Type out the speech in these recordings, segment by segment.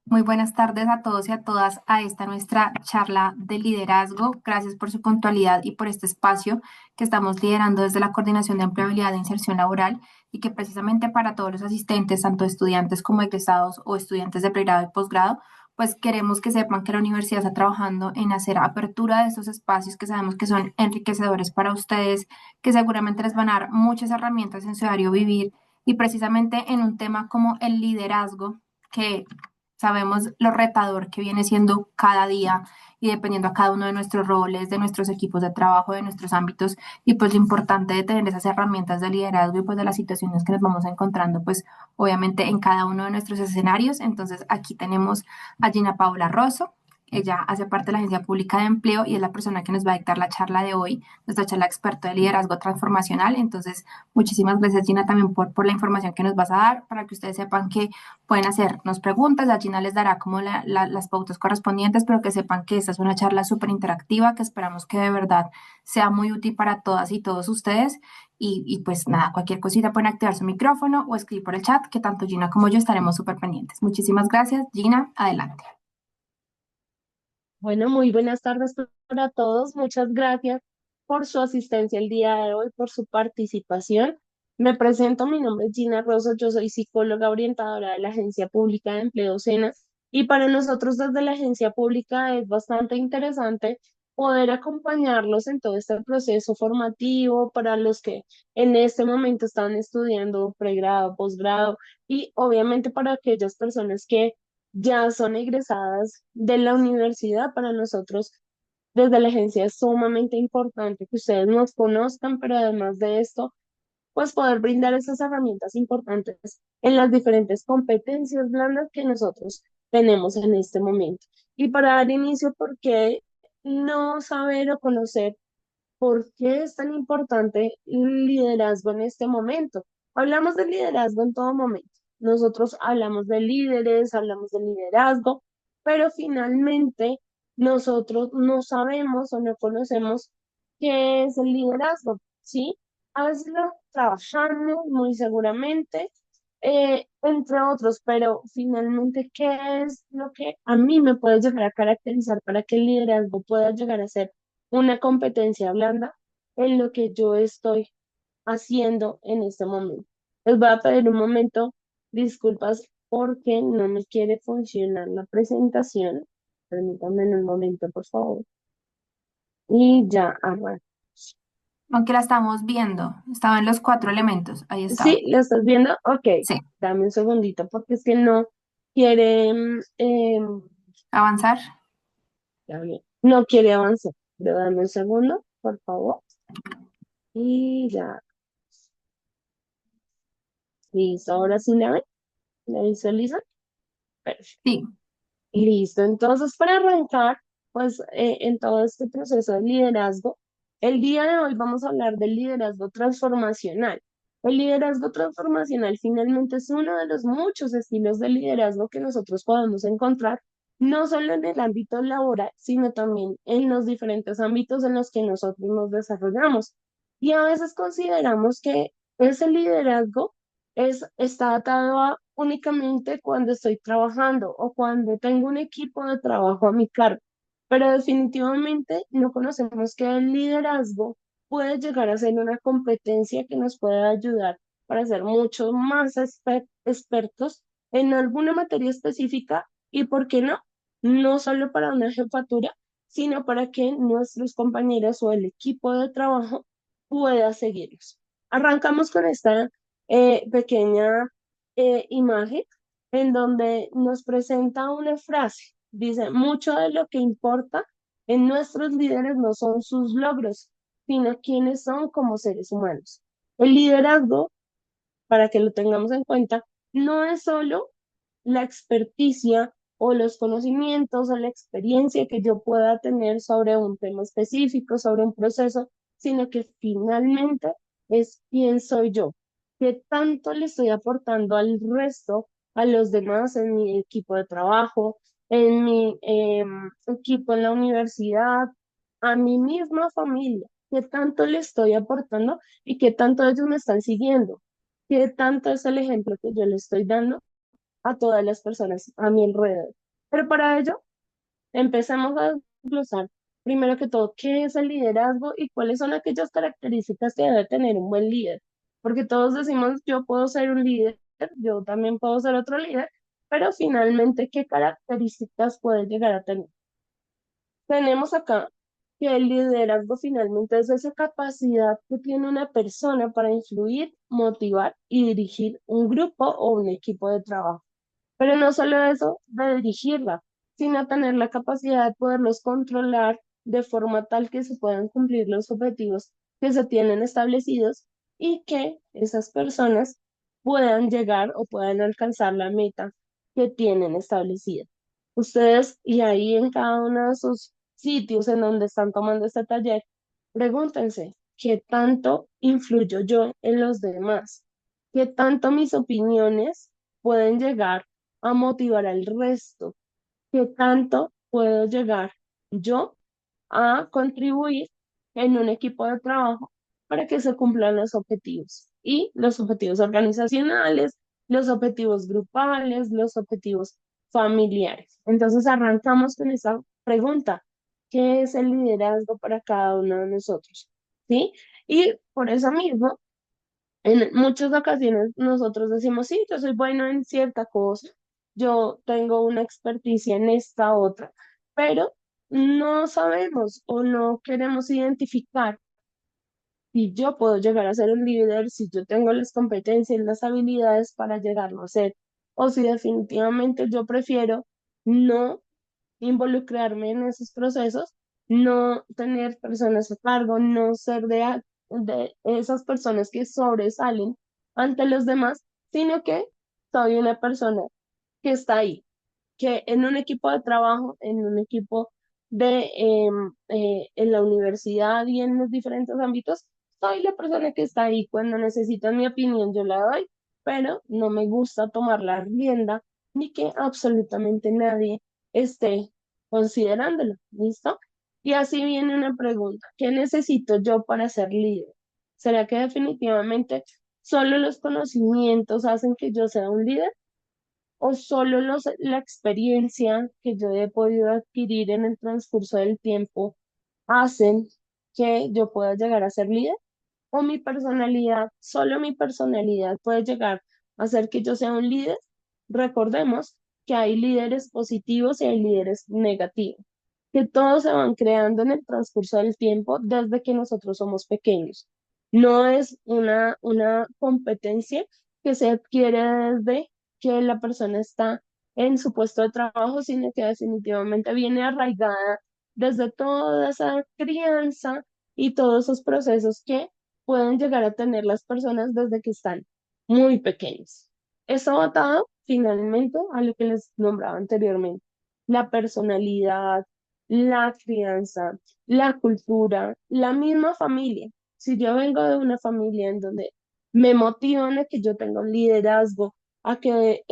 Muy buenas tardes a todos y a todas a esta nuestra charla de liderazgo. Gracias por su puntualidad y por este espacio que estamos liderando desde la Coordinación de Empleabilidad e Inserción Laboral y que precisamente para todos los asistentes, tanto estudiantes como egresados o estudiantes de pregrado y posgrado, pues queremos que sepan que la universidad está trabajando en hacer apertura de estos espacios que sabemos que son enriquecedores para ustedes, que seguramente les van a dar muchas herramientas en su diario vivir y precisamente en un tema como el liderazgo que sabemos lo retador que viene siendo cada día y dependiendo a cada uno de nuestros roles, de nuestros equipos de trabajo, de nuestros ámbitos y pues lo importante de tener esas herramientas de liderazgo y pues de las situaciones que nos vamos encontrando pues obviamente en cada uno de nuestros escenarios. Entonces aquí tenemos a Gina Paula Rosso. Ella hace parte de la Agencia Pública de Empleo y es la persona que nos va a dictar la charla de hoy, nuestra charla experta de liderazgo transformacional. Entonces, muchísimas gracias, Gina, también por la información que nos vas a dar para que ustedes sepan que pueden hacernos preguntas, la Gina les dará como las pautas correspondientes, pero que sepan que esta es una charla súper interactiva, que esperamos que de verdad sea muy útil para todas y todos ustedes. Pues nada, cualquier cosita pueden activar su micrófono o escribir por el chat, que tanto Gina como yo estaremos súper pendientes. Muchísimas gracias, Gina, adelante. Bueno, muy buenas tardes para todos. Muchas gracias por su asistencia el día de hoy, por su participación. Me presento, mi nombre es Gina Rosso, yo soy psicóloga orientadora de la Agencia Pública de Empleo SENA y para nosotros desde la Agencia Pública es bastante interesante poder acompañarlos en todo este proceso formativo para los que en este momento están estudiando pregrado, posgrado y obviamente para aquellas personas que ya son egresadas de la universidad. Para nosotros, desde la agencia, es sumamente importante que ustedes nos conozcan, pero además de esto, pues poder brindar esas herramientas importantes en las diferentes competencias blandas que nosotros tenemos en este momento. Y para dar inicio, ¿por qué no saber o conocer por qué es tan importante el liderazgo en este momento? Hablamos de liderazgo en todo momento. Nosotros hablamos de líderes, hablamos de liderazgo, pero finalmente nosotros no sabemos o no conocemos qué es el liderazgo, ¿sí? A veces lo trabajamos muy seguramente, entre otros, pero finalmente, ¿qué es lo que a mí me puede llegar a caracterizar para que el liderazgo pueda llegar a ser una competencia blanda en lo que yo estoy haciendo en este momento? Les voy a pedir un momento, disculpas porque no me quiere funcionar la presentación. Permítanme un momento, por favor. Y ya arranco. Aunque la estamos viendo, estaba en los cuatro elementos, ahí estaba. ¿Sí? ¿Lo estás viendo? Ok, Sí, dame un segundito porque es que no quiere, avanzar. ya bien, no quiere avanzar. Pero dame un segundo, por favor. Y ya, listo. Ahora sí la visualiza. Perfecto. Sí, Listo. Entonces, para arrancar, pues en todo este proceso de liderazgo, el día de hoy vamos a hablar del liderazgo transformacional. El liderazgo transformacional finalmente es uno de los muchos estilos de liderazgo que nosotros podemos encontrar, no solo en el ámbito laboral, sino también en los diferentes ámbitos en los que nosotros nos desarrollamos. Y a veces consideramos que ese liderazgo está atado a únicamente cuando estoy trabajando o cuando tengo un equipo de trabajo a mi cargo, pero definitivamente no conocemos que el liderazgo puede llegar a ser una competencia que nos puede ayudar para ser mucho más expertos en alguna materia específica y, ¿por qué no? No solo para una jefatura, sino para que nuestros compañeros o el equipo de trabajo pueda seguirlos. Arrancamos con esta pequeña imagen en donde nos presenta una frase. Dice, mucho de lo que importa en nuestros líderes no son sus logros, sino quiénes son como seres humanos. El liderazgo, para que lo tengamos en cuenta, no es solo la experticia o los conocimientos o la experiencia que yo pueda tener sobre un tema específico, sobre un proceso, sino que finalmente es quién soy yo, qué tanto le estoy aportando al resto, a los demás en mi equipo de trabajo, en mi equipo en la universidad, a mi misma familia, qué tanto le estoy aportando y qué tanto ellos me están siguiendo, qué tanto es el ejemplo que yo le estoy dando a todas las personas a mi alrededor. Pero para ello, empecemos a desglosar, primero que todo, qué es el liderazgo y cuáles son aquellas características que debe tener un buen líder. Porque todos decimos, yo puedo ser un líder, yo también puedo ser otro líder, pero finalmente, ¿qué características puede llegar a tener? Tenemos acá que el liderazgo finalmente es esa capacidad que tiene una persona para influir, motivar y dirigir un grupo o un equipo de trabajo. Pero no solo eso de dirigirla, sino tener la capacidad de poderlos controlar de forma tal que se puedan cumplir los objetivos que se tienen establecidos y que esas personas puedan llegar o puedan alcanzar la meta que tienen establecida. Ustedes, y ahí en cada uno de esos sitios en donde están tomando este taller, pregúntense, ¿qué tanto influyo yo en los demás? ¿Qué tanto mis opiniones pueden llegar a motivar al resto? ¿Qué tanto puedo llegar yo a contribuir en un equipo de trabajo para que se cumplan los objetivos? Y los objetivos organizacionales, los objetivos grupales, los objetivos familiares. Entonces arrancamos con esa pregunta. ¿Qué es el liderazgo para cada uno de nosotros? ¿Sí? Y por eso mismo en muchas ocasiones nosotros decimos, sí, yo soy bueno en cierta cosa, yo tengo una experticia en esta otra, pero no sabemos o no queremos identificar si yo puedo llegar a ser un líder, si yo tengo las competencias, las habilidades para llegarlo a ser, o si definitivamente yo prefiero no involucrarme en esos procesos, no tener personas a cargo, no ser de esas personas que sobresalen ante los demás, sino que soy una persona que está ahí, que en un equipo de trabajo, en un equipo en la universidad y en los diferentes ámbitos, soy la persona que está ahí. Cuando necesitan mi opinión, yo la doy, pero no me gusta tomar la rienda ni que absolutamente nadie esté considerándolo. ¿Listo? Y así viene una pregunta: ¿qué necesito yo para ser líder? ¿Será que definitivamente solo los conocimientos hacen que yo sea un líder? ¿O solo la experiencia que yo he podido adquirir en el transcurso del tiempo hacen que yo pueda llegar a ser líder? ¿O mi personalidad, solo mi personalidad puede llegar a hacer que yo sea un líder? Recordemos que hay líderes positivos y hay líderes negativos, que todos se van creando en el transcurso del tiempo desde que nosotros somos pequeños. No es una competencia que se adquiere desde que la persona está en su puesto de trabajo, sino que definitivamente viene arraigada desde toda esa crianza y todos esos procesos que pueden llegar a tener las personas desde que están muy pequeños. Eso atado finalmente a lo que les nombraba anteriormente: la personalidad, la crianza, la cultura, la misma familia. Si yo vengo de una familia en donde me motivan a que yo tenga un liderazgo, a que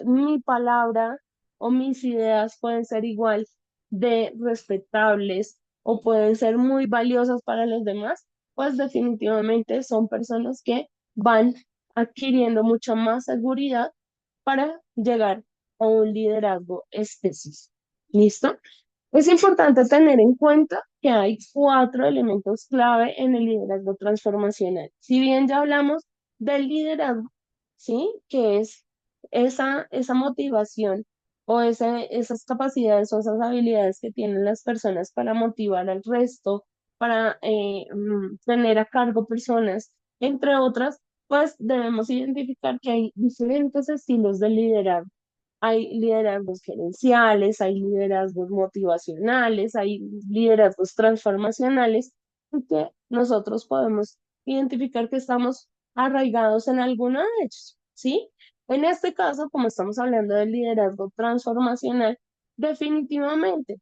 mi palabra o mis ideas pueden ser igual de respetables o pueden ser muy valiosas para los demás, pues definitivamente son personas que van adquiriendo mucha más seguridad para llegar a un liderazgo específico. ¿Listo? Es importante tener en cuenta que hay cuatro elementos clave en el liderazgo transformacional. Si bien ya hablamos del liderazgo, ¿sí? Que es esa motivación o esas capacidades o esas habilidades que tienen las personas para motivar al resto, para tener a cargo personas, entre otras, pues debemos identificar que hay diferentes estilos de liderazgo. Hay liderazgos gerenciales, hay liderazgos motivacionales, hay liderazgos transformacionales, y que nosotros podemos identificar que estamos arraigados en alguno de ellos, ¿sí? En este caso, como estamos hablando del liderazgo transformacional, definitivamente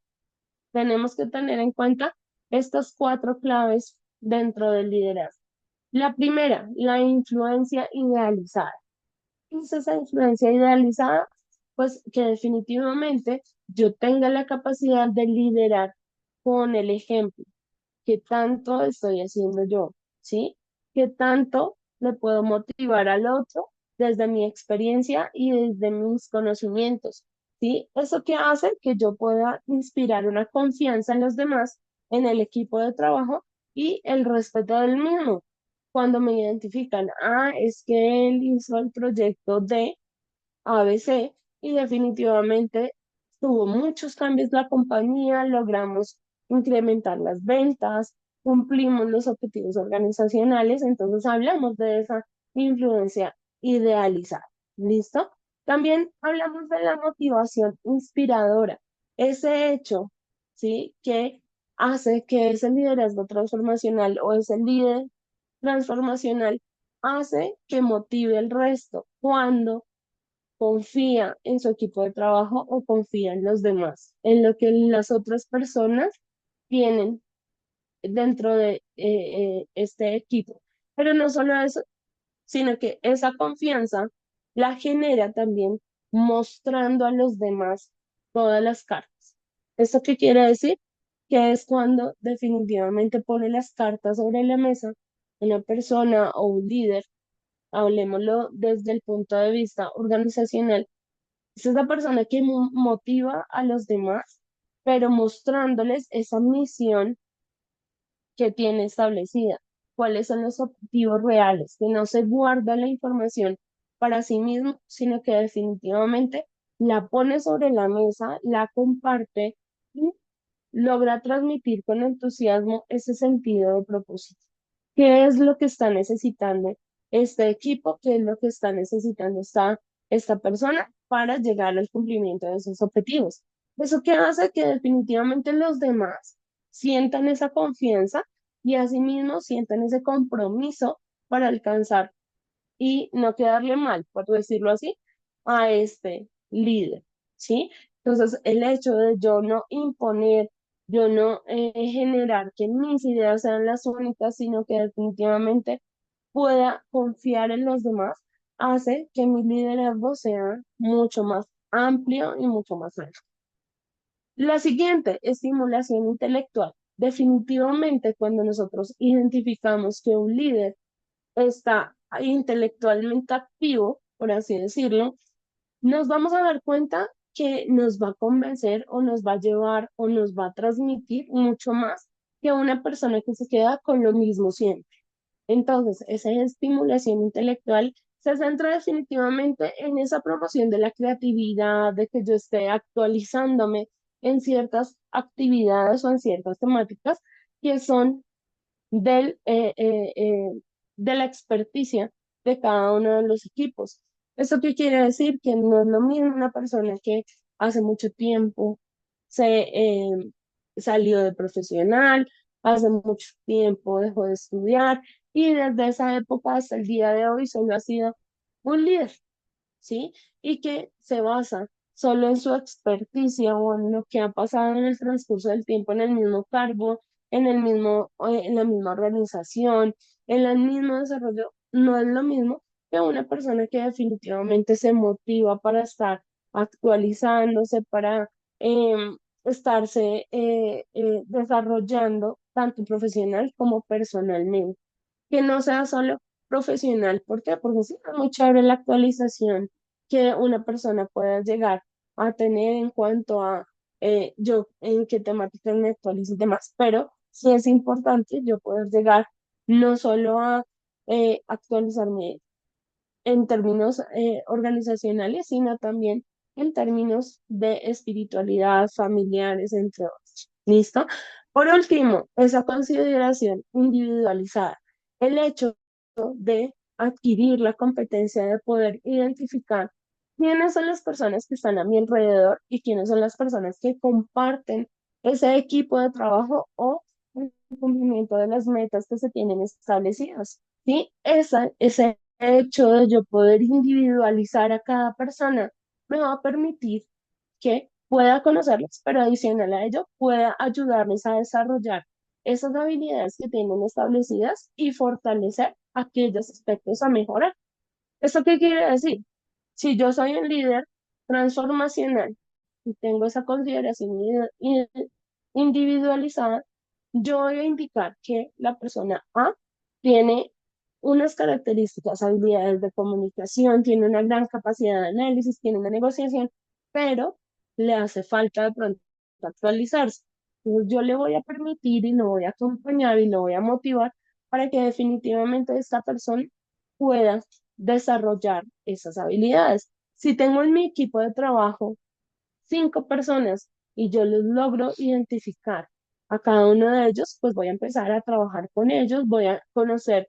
tenemos que tener en cuenta estas cuatro claves dentro del liderazgo. La primera, la influencia idealizada. ¿Qué es esa influencia idealizada? Pues que definitivamente yo tenga la capacidad de liderar con el ejemplo. ¿Qué tanto estoy haciendo yo? ¿Sí? ¿Qué tanto le puedo motivar al otro desde mi experiencia y desde mis conocimientos, ¿sí? Eso que hace que yo pueda inspirar una confianza en los demás, en el equipo de trabajo y el respeto del mismo. Cuando me identifican, es que él hizo el proyecto de ABC y definitivamente tuvo muchos cambios la compañía, logramos incrementar las ventas, cumplimos los objetivos organizacionales, entonces hablamos de esa influencia idealizada. ¿Listo? También hablamos de la motivación inspiradora, ese hecho, ¿sí? Que hace que ese liderazgo transformacional o ese líder transformacional hace que motive el resto. Cuando confía en su equipo de trabajo o confía en los demás, en lo que las otras personas tienen dentro de este equipo. Pero no solo eso, sino que esa confianza la genera también mostrando a los demás todas las cartas. ¿Esto qué quiere decir? Que es cuando definitivamente pone las cartas sobre la mesa una persona o un líder, hablemoslo desde el punto de vista organizacional, es esa persona que motiva a los demás, pero mostrándoles esa misión que tiene establecida, cuáles son los objetivos reales, que no se guarda la información para sí mismo, sino que definitivamente la pone sobre la mesa, la comparte y logra transmitir con entusiasmo ese sentido de propósito. ¿Qué es lo que está necesitando este equipo? ¿Qué es lo que está necesitando esta persona para llegar al cumplimiento de esos objetivos? Eso que hace que definitivamente los demás sientan esa confianza y asimismo sientan ese compromiso para alcanzar y no quedarle mal, por decirlo así, a este líder, ¿sí? Entonces, el hecho de yo no imponer, yo no generar que mis ideas sean las únicas, sino que definitivamente pueda confiar en los demás, hace que mi liderazgo sea mucho más amplio y mucho más alto. La siguiente, estimulación intelectual. Definitivamente, cuando nosotros identificamos que un líder está intelectualmente activo, por así decirlo, nos vamos a dar cuenta que nos va a convencer o nos va a llevar o nos va a transmitir mucho más que una persona que se queda con lo mismo siempre. Entonces, esa estimulación intelectual se centra definitivamente en esa promoción de la creatividad, de que yo esté actualizándome en ciertas actividades o en ciertas temáticas que son del, de la experticia de cada uno de los equipos. ¿Esto qué quiere decir? Que no es lo mismo una persona que hace mucho tiempo se salió de profesional, hace mucho tiempo dejó de estudiar y desde esa época hasta el día de hoy solo ha sido un líder, ¿sí? Y que se basa solo en su experticia o en lo que ha pasado en el transcurso del tiempo en el mismo cargo, en la misma organización, en el mismo desarrollo, no es lo mismo que una persona que definitivamente se motiva para estar actualizándose, para estarse desarrollando tanto profesional como personalmente, que no sea solo profesional. ¿Por qué? Porque sí, es muy chévere la actualización que una persona pueda llegar a tener en cuanto a yo en qué temáticas me actualizo y demás, pero sí es importante yo poder llegar no solo a actualizarme en términos organizacionales, sino también en términos de espiritualidad, familiares, entre otros. ¿Listo? Por último, esa consideración individualizada. El hecho de adquirir la competencia de poder identificar quiénes son las personas que están a mi alrededor y quiénes son las personas que comparten ese equipo de trabajo o el cumplimiento de las metas que se tienen establecidas. ¿Sí? Ese hecho de yo poder individualizar a cada persona me va a permitir que pueda conocerlos, pero adicional a ello, pueda ayudarles a desarrollar esas habilidades que tienen establecidas y fortalecer aquellos aspectos a mejorar. ¿Esto qué quiere decir? Si yo soy un líder transformacional y tengo esa consideración individualizada, yo voy a indicar que la persona A tiene unas características, habilidades de comunicación, tiene una gran capacidad de análisis, tiene una negociación, pero le hace falta de pronto actualizarse. Entonces, yo le voy a permitir y lo voy a acompañar y lo voy a motivar para que definitivamente esta persona pueda desarrollar esas habilidades. Si tengo en mi equipo de trabajo 5 personas y yo los logro identificar a cada uno de ellos, pues voy a empezar a trabajar con ellos, voy a conocer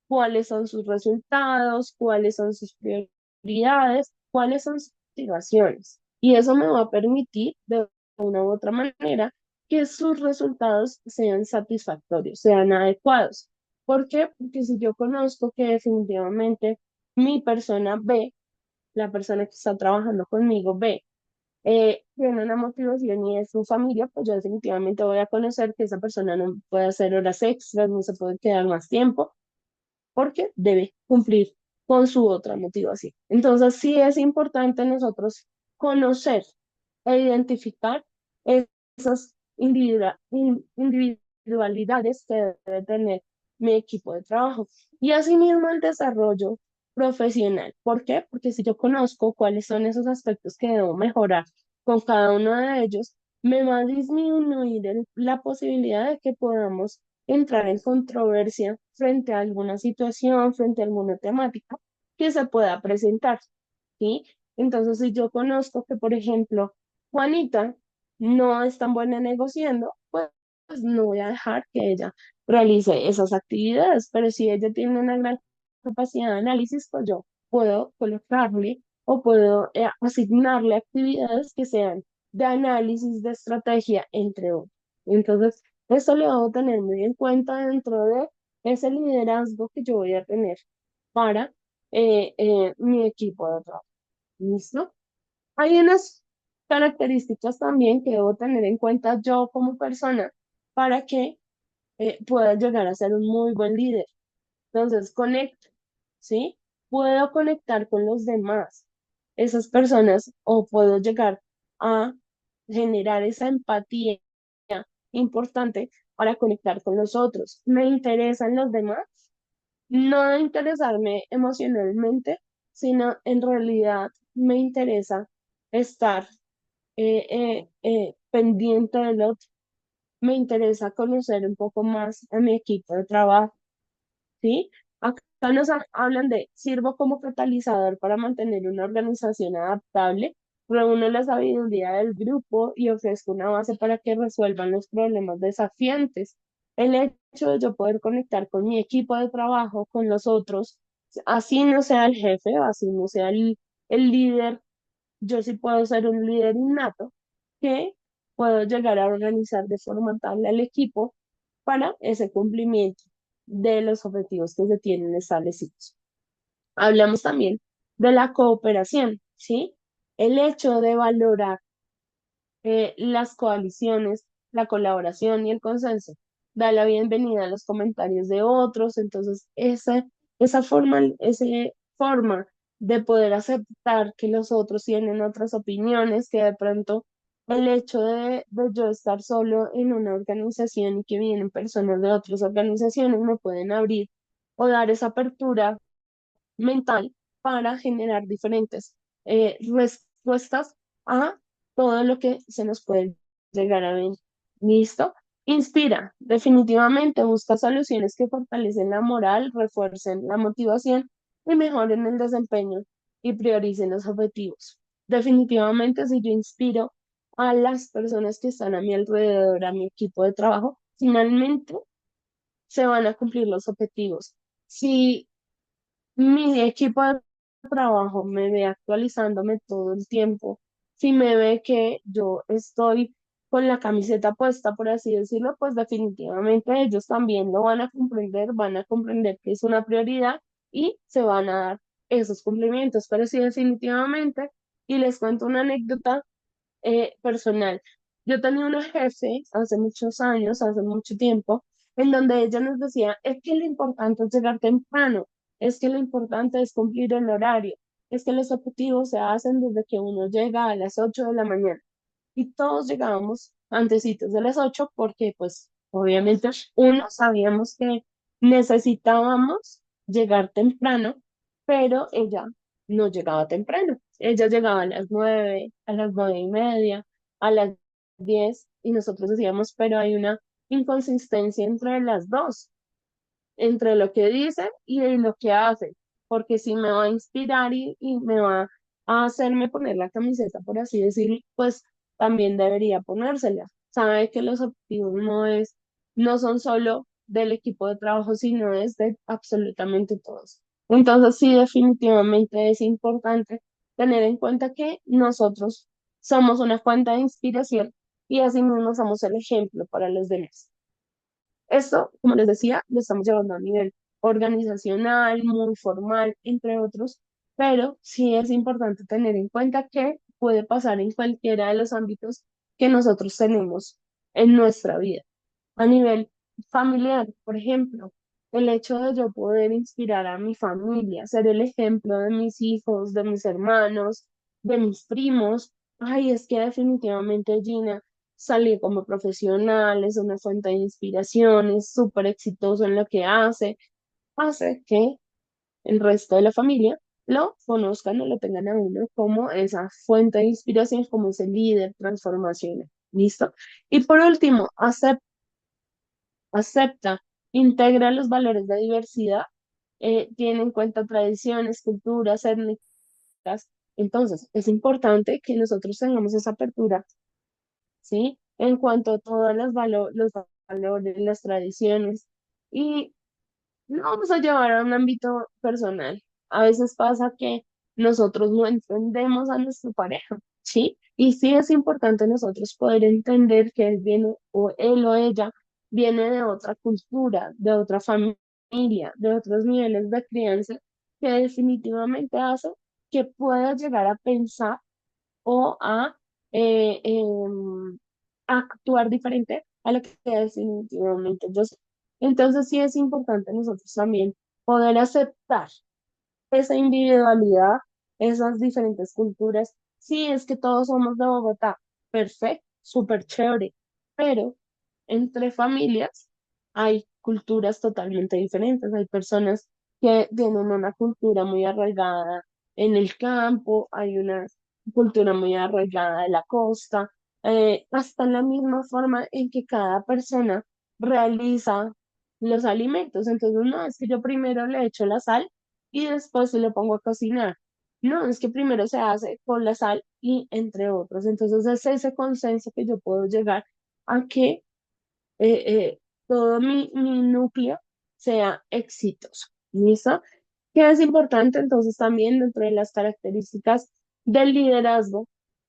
cuáles son sus resultados, cuáles son sus prioridades, cuáles son sus motivaciones. Y eso me va a permitir de una u otra manera que sus resultados sean satisfactorios, sean adecuados. ¿Por qué? Porque si yo conozco que definitivamente mi persona B, la persona que está trabajando conmigo B, tiene una motivación y es su familia, pues yo definitivamente voy a conocer que esa persona no puede hacer horas extras, no se puede quedar más tiempo, porque debe cumplir con su otra motivación. Entonces, sí es importante nosotros conocer e identificar esas individualidades que debe tener mi equipo de trabajo. Y asimismo el desarrollo profesional. ¿Por qué? Porque si yo conozco cuáles son esos aspectos que debo mejorar con cada uno de ellos, me va a disminuir la posibilidad de que podamos entrar en controversia frente a alguna situación, frente a alguna temática que se pueda presentar, ¿sí? Entonces, si yo conozco que, por ejemplo, Juanita no es tan buena negociando, pues no voy a dejar que ella realice esas actividades, pero si ella tiene una gran capacidad de análisis, pues yo puedo colocarle o puedo asignarle actividades que sean de análisis, de estrategia, entre otros. Entonces, esto lo debo tener muy en cuenta dentro de ese liderazgo que yo voy a tener para mi equipo de trabajo. ¿Listo? Hay unas características también que debo tener en cuenta yo como persona para que pueda llegar a ser un muy buen líder. Entonces, conecto, ¿sí? Puedo conectar con los demás, esas personas, o puedo llegar a generar esa empatía importante para conectar con los otros. ¿Me interesan los demás? No de interesarme emocionalmente, sino en realidad me interesa estar pendiente del otro. Me interesa conocer un poco más a mi equipo de trabajo, ¿sí? Acá hablan de sirvo como catalizador para mantener una organización adaptable, reúno la sabiduría del grupo y ofrezco una base para que resuelvan los problemas desafiantes. El hecho de yo poder conectar con mi equipo de trabajo, con los otros, así no sea el jefe, así no sea el líder, yo sí puedo ser un líder innato que puedo llegar a organizar de forma tal al equipo para ese cumplimiento de los objetivos que se tienen establecidos. Hablamos también de la cooperación, ¿sí? El hecho de valorar las coaliciones, la colaboración y el consenso. Da la bienvenida a los comentarios de otros, entonces esa forma de poder aceptar que los otros tienen otras opiniones, que de pronto el hecho de yo estar solo en una organización y que vienen personas de otras organizaciones me pueden abrir o dar esa apertura mental para generar diferentes respuestas a todo lo que se nos puede llegar a ver. ¿Listo? Inspira, definitivamente busca soluciones que fortalecen la moral, refuercen la motivación y mejoren el desempeño y prioricen los objetivos. Definitivamente, si yo inspiro a las personas que están a mi alrededor, a mi equipo de trabajo, finalmente se van a cumplir los objetivos. Si mi equipo de trabajo me ve actualizándome todo el tiempo. Si me ve que yo estoy con la camiseta puesta, por así decirlo, pues definitivamente ellos también lo van a comprender que es una prioridad y se van a dar esos cumplimientos. Pero sí, definitivamente, y les cuento una anécdota personal. Yo tenía una jefe hace muchos años, hace mucho tiempo, en donde ella nos decía, es que lo importante es llegar temprano, es que lo importante es cumplir el horario, es que los objetivos se hacen desde que uno llega a las 8 de la mañana. Y todos llegábamos antecitos de las 8 porque pues obviamente uno sabíamos que necesitábamos llegar temprano, pero ella no llegaba temprano. Ella llegaba a las 9, a las 9:30, a las 10, y nosotros decíamos, pero hay una inconsistencia entre las dos, entre lo que dice y lo que hace, porque si me va a inspirar y me va a hacerme poner la camiseta, por así decirlo, pues también debería ponérsela. Sabe que los objetivos no son solo del equipo de trabajo, sino es de absolutamente todos. Entonces, sí, definitivamente es importante tener en cuenta que nosotros somos una fuente de inspiración y asimismo somos el ejemplo para los demás. Esto, como les decía, lo estamos llevando a nivel organizacional, muy formal, entre otros, pero sí es importante tener en cuenta que puede pasar en cualquiera de los ámbitos que nosotros tenemos en nuestra vida. A nivel familiar, por ejemplo, el hecho de yo poder inspirar a mi familia, ser el ejemplo de mis hijos, de mis hermanos, de mis primos. Ay, es que definitivamente Gina salió como profesional, es una fuente de inspiración, es súper exitoso en lo que hace que el resto de la familia lo conozcan o lo tengan a uno como esa fuente de inspiración, como ese líder transformacional. ¿Listo? Y por último, acepta, integra los valores de diversidad, tiene en cuenta tradiciones, culturas, étnicas. Entonces, es importante que nosotros tengamos esa apertura, ¿sí? En cuanto a todos los valores, las tradiciones. Y no vamos a llevar a un ámbito personal. A veces pasa que nosotros no entendemos a nuestra pareja, ¿sí? Y sí es importante nosotros poder entender que él o ella viene de otra cultura, de otra familia, de otros niveles de crianza, que definitivamente hace que pueda llegar a pensar o a eh, em, actuar diferente a lo que definitivamente yo soy. Entonces sí es importante nosotros también poder aceptar esa individualidad, esas diferentes culturas. Sí, es que todos somos de Bogotá, perfecto, súper chévere, pero entre familias hay culturas totalmente diferentes. Hay personas que tienen una cultura muy arraigada en el campo, hay una cultura muy arraigada de la costa, hasta la misma forma en que cada persona realiza los alimentos. Entonces, no, es que yo primero le echo la sal y después se lo pongo a cocinar. No, es que primero se hace con la sal y entre otros. Entonces, es ese consenso que yo puedo llegar a que todo mi núcleo sea exitoso. ¿Listo? ¿Qué es importante entonces también dentro de las características del liderazgo?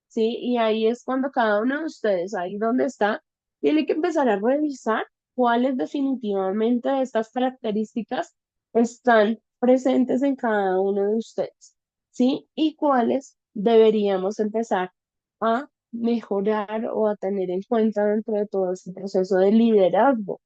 ¿Sí? Y ahí es cuando cada uno de ustedes, ahí donde está, tiene que empezar a revisar cuáles definitivamente de estas características están presentes en cada uno de ustedes, ¿sí? Y cuáles deberíamos empezar a mejorar o a tener en cuenta dentro de todo este proceso de liderazgo,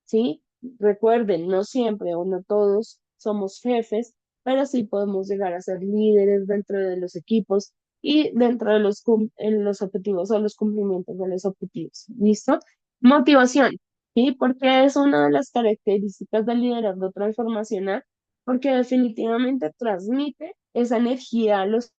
¿sí? Recuerden, no siempre o no todos somos jefes, pero sí podemos llegar a ser líderes dentro de los equipos y dentro de en los objetivos o los cumplimientos de los objetivos. ¿Listo? Motivación, ¿sí? Porque es una de las características del liderazgo transformacional, porque definitivamente transmite esa energía a los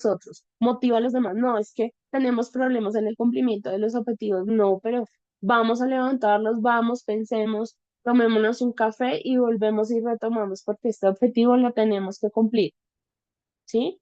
otros, motiva a los demás. No, es que tenemos problemas en el cumplimiento de los objetivos. No, pero vamos a levantarnos, vamos, pensemos, tomémonos un café y volvemos y retomamos porque este objetivo lo tenemos que cumplir. ¿Sí?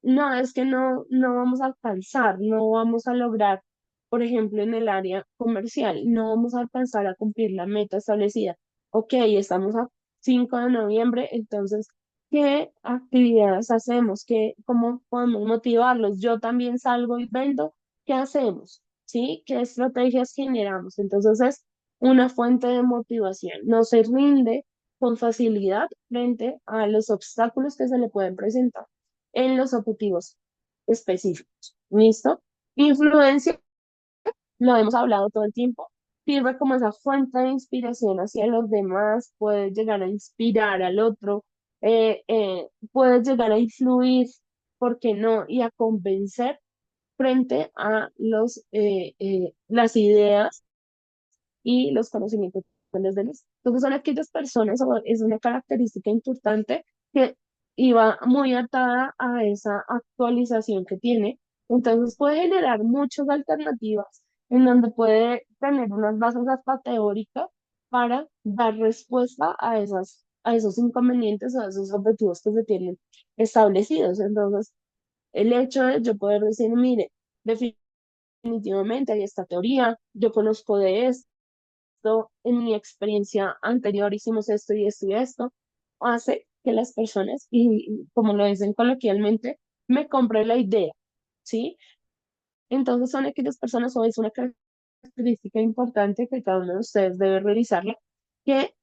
No, es que no vamos a alcanzar, no vamos a lograr, por ejemplo, en el área comercial, no vamos a alcanzar a cumplir la meta establecida. Ok, estamos a 5 de noviembre, entonces, ¿qué actividades hacemos? ¿Cómo podemos motivarlos? Yo también salgo y vendo, ¿qué hacemos? ¿Sí? ¿Qué estrategias generamos? Entonces es una fuente de motivación. No se rinde con facilidad frente a los obstáculos que se le pueden presentar en los objetivos específicos. ¿Listo? Influencia, lo hemos hablado todo el tiempo, sirve como esa fuente de inspiración hacia los demás, puede llegar a inspirar al otro, puede llegar a influir, ¿por qué no? Y a convencer frente a las ideas y los conocimientos de los demás. Entonces son aquellas personas, o es una característica importante que iba muy atada a esa actualización que tiene. Entonces puede generar muchas alternativas en donde puede tener unas bases hasta teóricas para dar respuesta a esos inconvenientes o a esos objetivos que se tienen establecidos. Entonces, el hecho de yo poder decir, mire, definitivamente hay esta teoría, yo conozco de esto, en mi experiencia anterior hicimos esto y esto y esto, hace que las personas, y como lo dicen coloquialmente, me compren la idea, ¿sí? Entonces son aquellas personas, o es una característica importante que cada uno de ustedes debe revisarla, que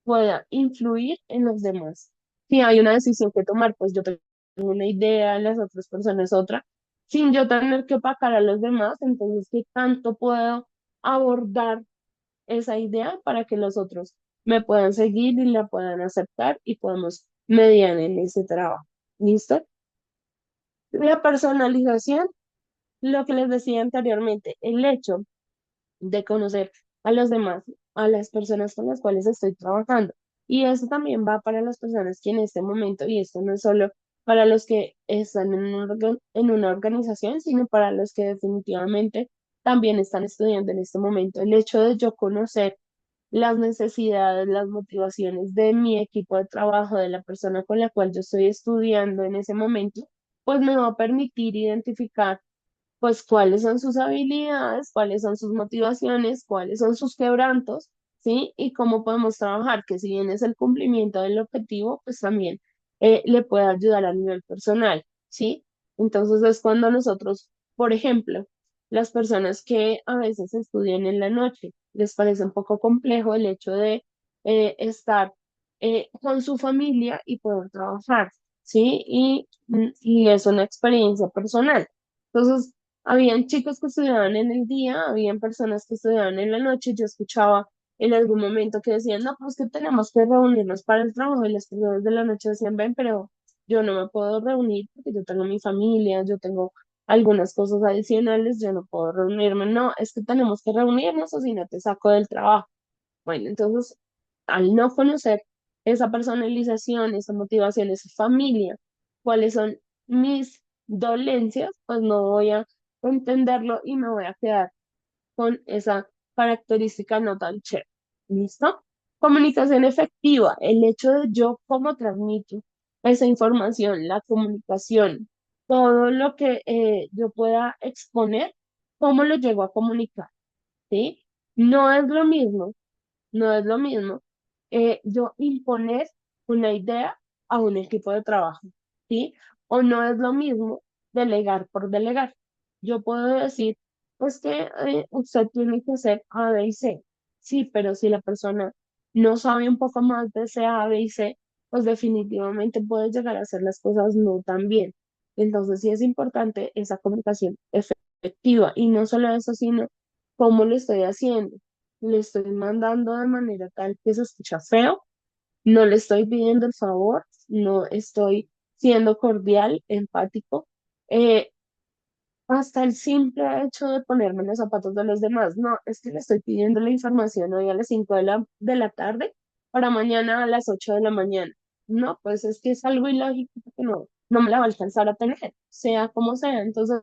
pueda influir en los demás. Si hay una decisión que tomar, pues yo tengo una idea, las otras personas otra, sin yo tener que opacar a los demás, entonces, ¿qué tanto puedo abordar esa idea para que los otros me puedan seguir y la puedan aceptar y podamos mediar en ese trabajo? ¿Listo? La personalización, lo que les decía anteriormente, el hecho de conocer a los demás, a las personas con las cuales estoy trabajando. Y eso también va para las personas que en este momento, y esto no es solo para los que están en una organización, sino para los que definitivamente también están estudiando en este momento. El hecho de yo conocer las necesidades, las motivaciones de mi equipo de trabajo, de la persona con la cual yo estoy estudiando en ese momento, pues me va a permitir identificar pues cuáles son sus habilidades, cuáles son sus motivaciones, cuáles son sus quebrantos, ¿sí? Y cómo podemos trabajar, que si bien es el cumplimiento del objetivo, pues también le puede ayudar a nivel personal, ¿sí? Entonces es cuando nosotros, por ejemplo, las personas que a veces estudian en la noche, les parece un poco complejo el hecho de estar con su familia y poder trabajar, ¿sí? Y es una experiencia personal. Entonces, habían chicos que estudiaban en el día, habían personas que estudiaban en la noche. Yo escuchaba en algún momento que decían, no, pues que tenemos que reunirnos para el trabajo. Y las personas de la noche decían, ven, pero yo no me puedo reunir porque yo tengo mi familia, yo tengo algunas cosas adicionales, yo no puedo reunirme. No, es que tenemos que reunirnos o si no te saco del trabajo. Bueno, entonces, al no conocer esa personalización, esa motivación, esa familia, cuáles son mis dolencias, pues no voy a entenderlo y me voy a quedar con esa característica no tan chévere. ¿Listo? Comunicación efectiva, el hecho de yo cómo transmito esa información, la comunicación, todo lo que yo pueda exponer, cómo lo llego a comunicar, ¿sí? No es lo mismo, no es lo mismo yo imponer una idea a un equipo de trabajo, ¿sí? O no es lo mismo delegar por delegar. Yo puedo decir, pues que usted tiene que hacer A, B y C. Sí, pero si la persona no sabe un poco más de ese A, B y C, pues definitivamente puede llegar a hacer las cosas no tan bien. Entonces sí es importante esa comunicación efectiva y no solo eso, sino cómo lo estoy haciendo. Le estoy mandando de manera tal que se escucha feo, no le estoy pidiendo el favor, no estoy siendo cordial, empático, eh, hasta el simple hecho de ponerme en los zapatos de los demás. No, es que le estoy pidiendo la información hoy a las 5 de la tarde para mañana a las 8 de la mañana. No, pues es que es algo ilógico porque no me la va a alcanzar a tener, sea como sea. Entonces,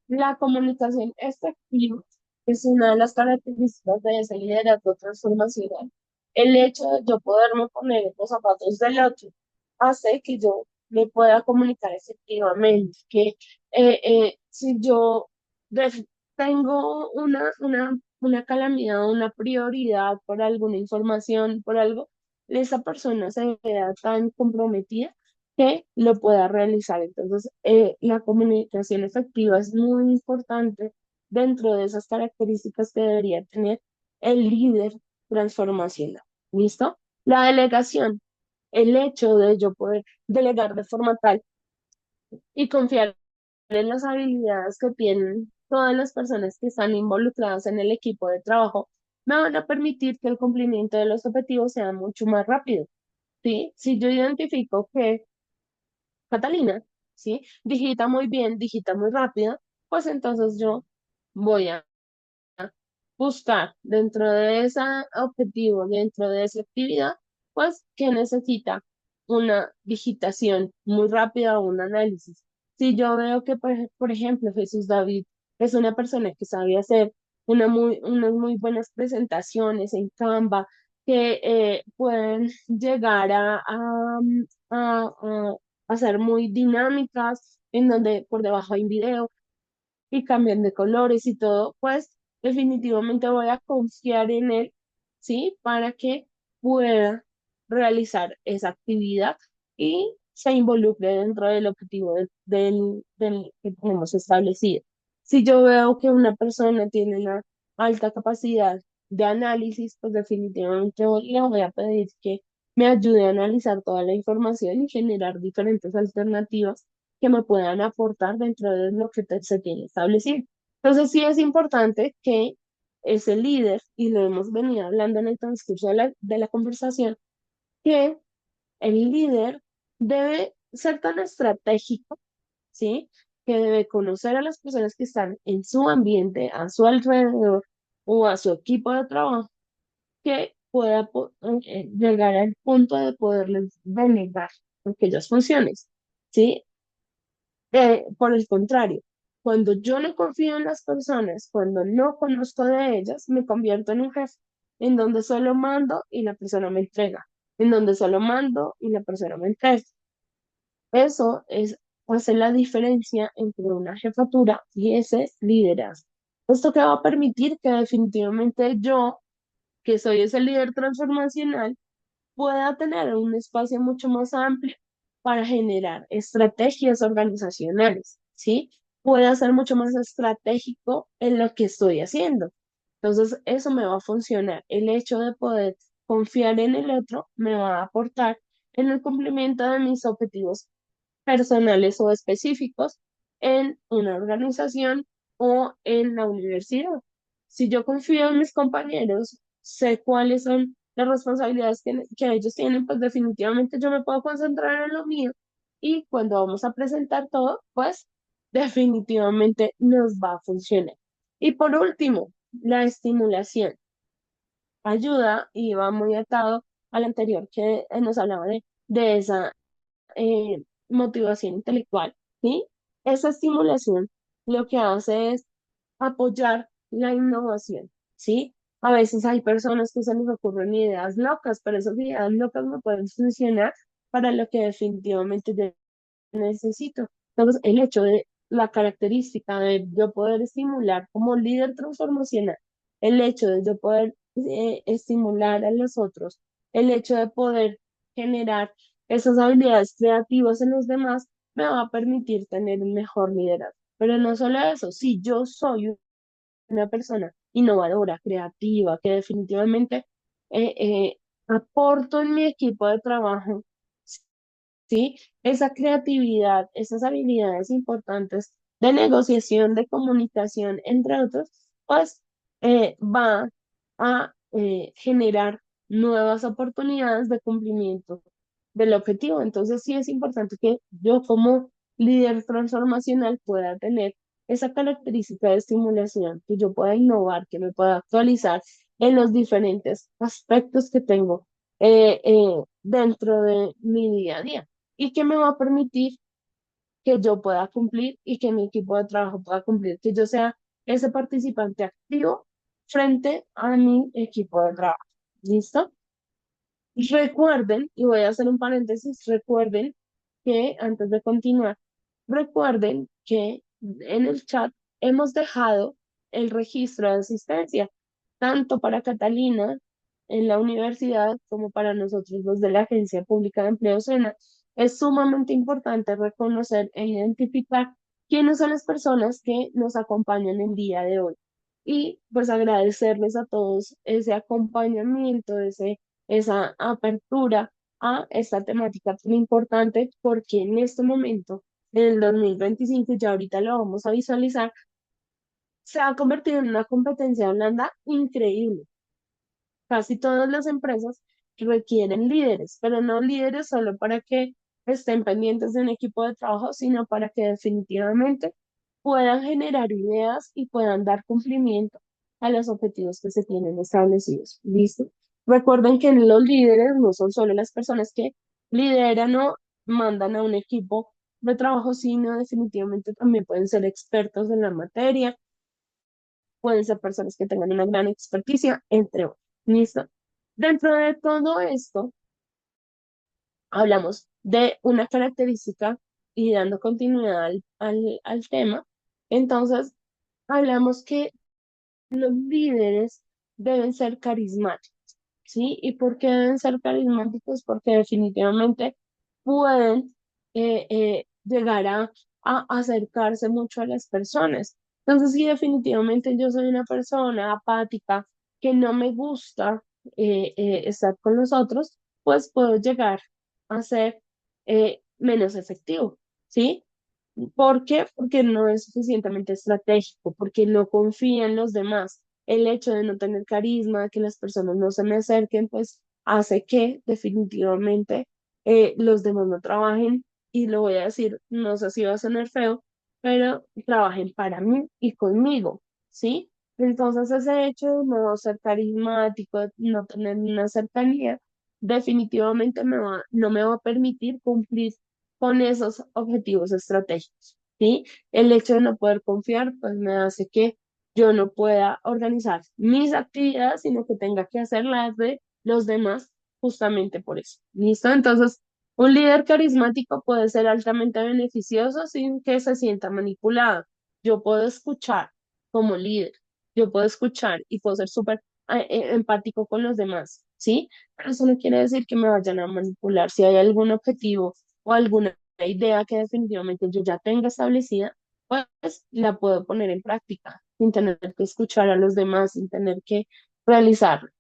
la comunicación efectiva es una de las características de ese liderazgo transformacional. El hecho de yo poderme poner en los zapatos del otro hace que yo me pueda comunicar efectivamente, que si yo tengo una calamidad, una prioridad por alguna información, por algo, esa persona se vea tan comprometida que lo pueda realizar. Entonces, la comunicación efectiva es muy importante dentro de esas características que debería tener el líder transformacional. ¿Listo? La delegación, el hecho de yo poder delegar de forma tal y confiar en las habilidades que tienen todas las personas que están involucradas en el equipo de trabajo, me van a permitir que el cumplimiento de los objetivos sea mucho más rápido. ¿Sí? Si yo identifico que Catalina, ¿sí? Digita muy bien, digita muy rápido, pues entonces yo voy a buscar dentro de ese objetivo, dentro de esa actividad, pues que necesita una digitación muy rápida o un análisis. Si yo veo que, por ejemplo, Jesús David es una persona que sabe hacer unas muy buenas presentaciones en Canva, que pueden llegar a ser muy dinámicas, en donde por debajo hay un video y cambian de colores y todo, pues definitivamente voy a confiar en él, ¿sí? Para que pueda realizar esa actividad y se involucre dentro del objetivo del que tenemos establecido. Si yo veo que una persona tiene una alta capacidad de análisis, pues definitivamente le voy a pedir que me ayude a analizar toda la información y generar diferentes alternativas que me puedan aportar dentro de lo que se tiene establecido. Entonces sí es importante que ese líder, y lo hemos venido hablando en el transcurso de la conversación, que el líder debe ser tan estratégico, ¿sí? Que debe conocer a las personas que están en su ambiente, a su alrededor o a su equipo de trabajo, que pueda llegar al punto de poderles delegar aquellas funciones, ¿sí? Por el contrario, cuando yo no confío en las personas, cuando no conozco de ellas, me convierto en un jefe, en donde solo mando y la persona me entrega, en donde solo mando y la persona me entrega. Eso es, hace la diferencia entre una jefatura y ese liderazgo. Esto que va a permitir que definitivamente yo, que soy ese líder transformacional, pueda tener un espacio mucho más amplio para generar estrategias organizacionales, ¿sí? Pueda ser mucho más estratégico en lo que estoy haciendo. Entonces, eso me va a funcionar. El hecho de poder confiar en el otro me va a aportar en el cumplimiento de mis objetivos personales o específicos en una organización o en la universidad. Si yo confío en mis compañeros, sé cuáles son las responsabilidades que ellos tienen, pues definitivamente yo me puedo concentrar en lo mío y cuando vamos a presentar todo, pues definitivamente nos va a funcionar. Y por último, la estimulación ayuda y va muy atado al anterior que nos hablaba de esa motivación intelectual, ¿sí? Esa estimulación lo que hace es apoyar la innovación, ¿sí? A veces hay personas que se les ocurren ideas locas, pero esas ideas locas no pueden funcionar para lo que definitivamente yo necesito. Entonces, el hecho de la característica de yo poder estimular como líder transformacional, el hecho de yo poder estimular a los otros, el hecho de poder generar esas habilidades creativas en los demás, me va a permitir tener un mejor liderazgo. Pero no solo eso, si yo soy una persona innovadora, creativa, que definitivamente eh, eh, aporto en mi equipo de trabajo, ¿sí? Esa creatividad, esas habilidades importantes de negociación, de comunicación, entre otros, pues va a generar nuevas oportunidades de cumplimiento del objetivo. Entonces sí es importante que yo como líder transformacional pueda tener esa característica de estimulación, que yo pueda innovar, que me pueda actualizar en los diferentes aspectos que tengo dentro de mi día a día y que me va a permitir que yo pueda cumplir y que mi equipo de trabajo pueda cumplir, que yo sea ese participante activo frente a mi equipo de trabajo. ¿Listo? Recuerden, y voy a hacer un paréntesis, recuerden que antes de continuar, recuerden que en el chat hemos dejado el registro de asistencia, tanto para Catalina en la universidad como para nosotros los de la Agencia Pública de Empleo SENA. Es sumamente importante reconocer e identificar quiénes son las personas que nos acompañan el día de hoy. Y pues agradecerles a todos ese acompañamiento, esa apertura a esta temática tan importante, porque en este momento, en el 2025, ya ahorita lo vamos a visualizar, se ha convertido en una competencia blanda increíble. Casi todas las empresas requieren líderes, pero no líderes solo para que estén pendientes de un equipo de trabajo, sino para que definitivamente puedan generar ideas y puedan dar cumplimiento a los objetivos que se tienen establecidos. ¿Listo? Recuerden que los líderes no son solo las personas que lideran o mandan a un equipo de trabajo, sino definitivamente también pueden ser expertos en la materia, pueden ser personas que tengan una gran experticia, entre otros. ¿Listo? Dentro de todo esto, hablamos de una característica y dando continuidad al tema. Entonces, hablamos que los líderes deben ser carismáticos, ¿sí? ¿Y por qué deben ser carismáticos? Porque definitivamente pueden llegar a acercarse mucho a las personas. Entonces, si definitivamente yo soy una persona apática que no me gusta estar con los otros, pues puedo llegar a ser menos efectivo, ¿sí? ¿Por qué? Porque no es suficientemente estratégico, porque no confía en los demás. El hecho de no tener carisma, que las personas no se me acerquen, pues hace que definitivamente los demás no trabajen, y lo voy a decir, no sé si va a sonar feo, pero trabajen para mí y conmigo, ¿sí? Entonces ese hecho de no ser carismático, de no tener una cercanía, definitivamente no me va a permitir cumplir con esos objetivos estratégicos, ¿sí? El hecho de no poder confiar, pues me hace que yo no pueda organizar mis actividades, sino que tenga que hacer las de los demás justamente por eso. ¿Listo? Entonces, un líder carismático puede ser altamente beneficioso sin que se sienta manipulado. Yo puedo escuchar como líder, yo puedo escuchar y puedo ser súper empático con los demás, ¿sí? Pero eso no quiere decir que me vayan a manipular. Si hay algún objetivo o alguna idea que definitivamente yo ya tenga establecida, pues la puedo poner en práctica sin tener que escuchar a los demás, sin tener que realizar,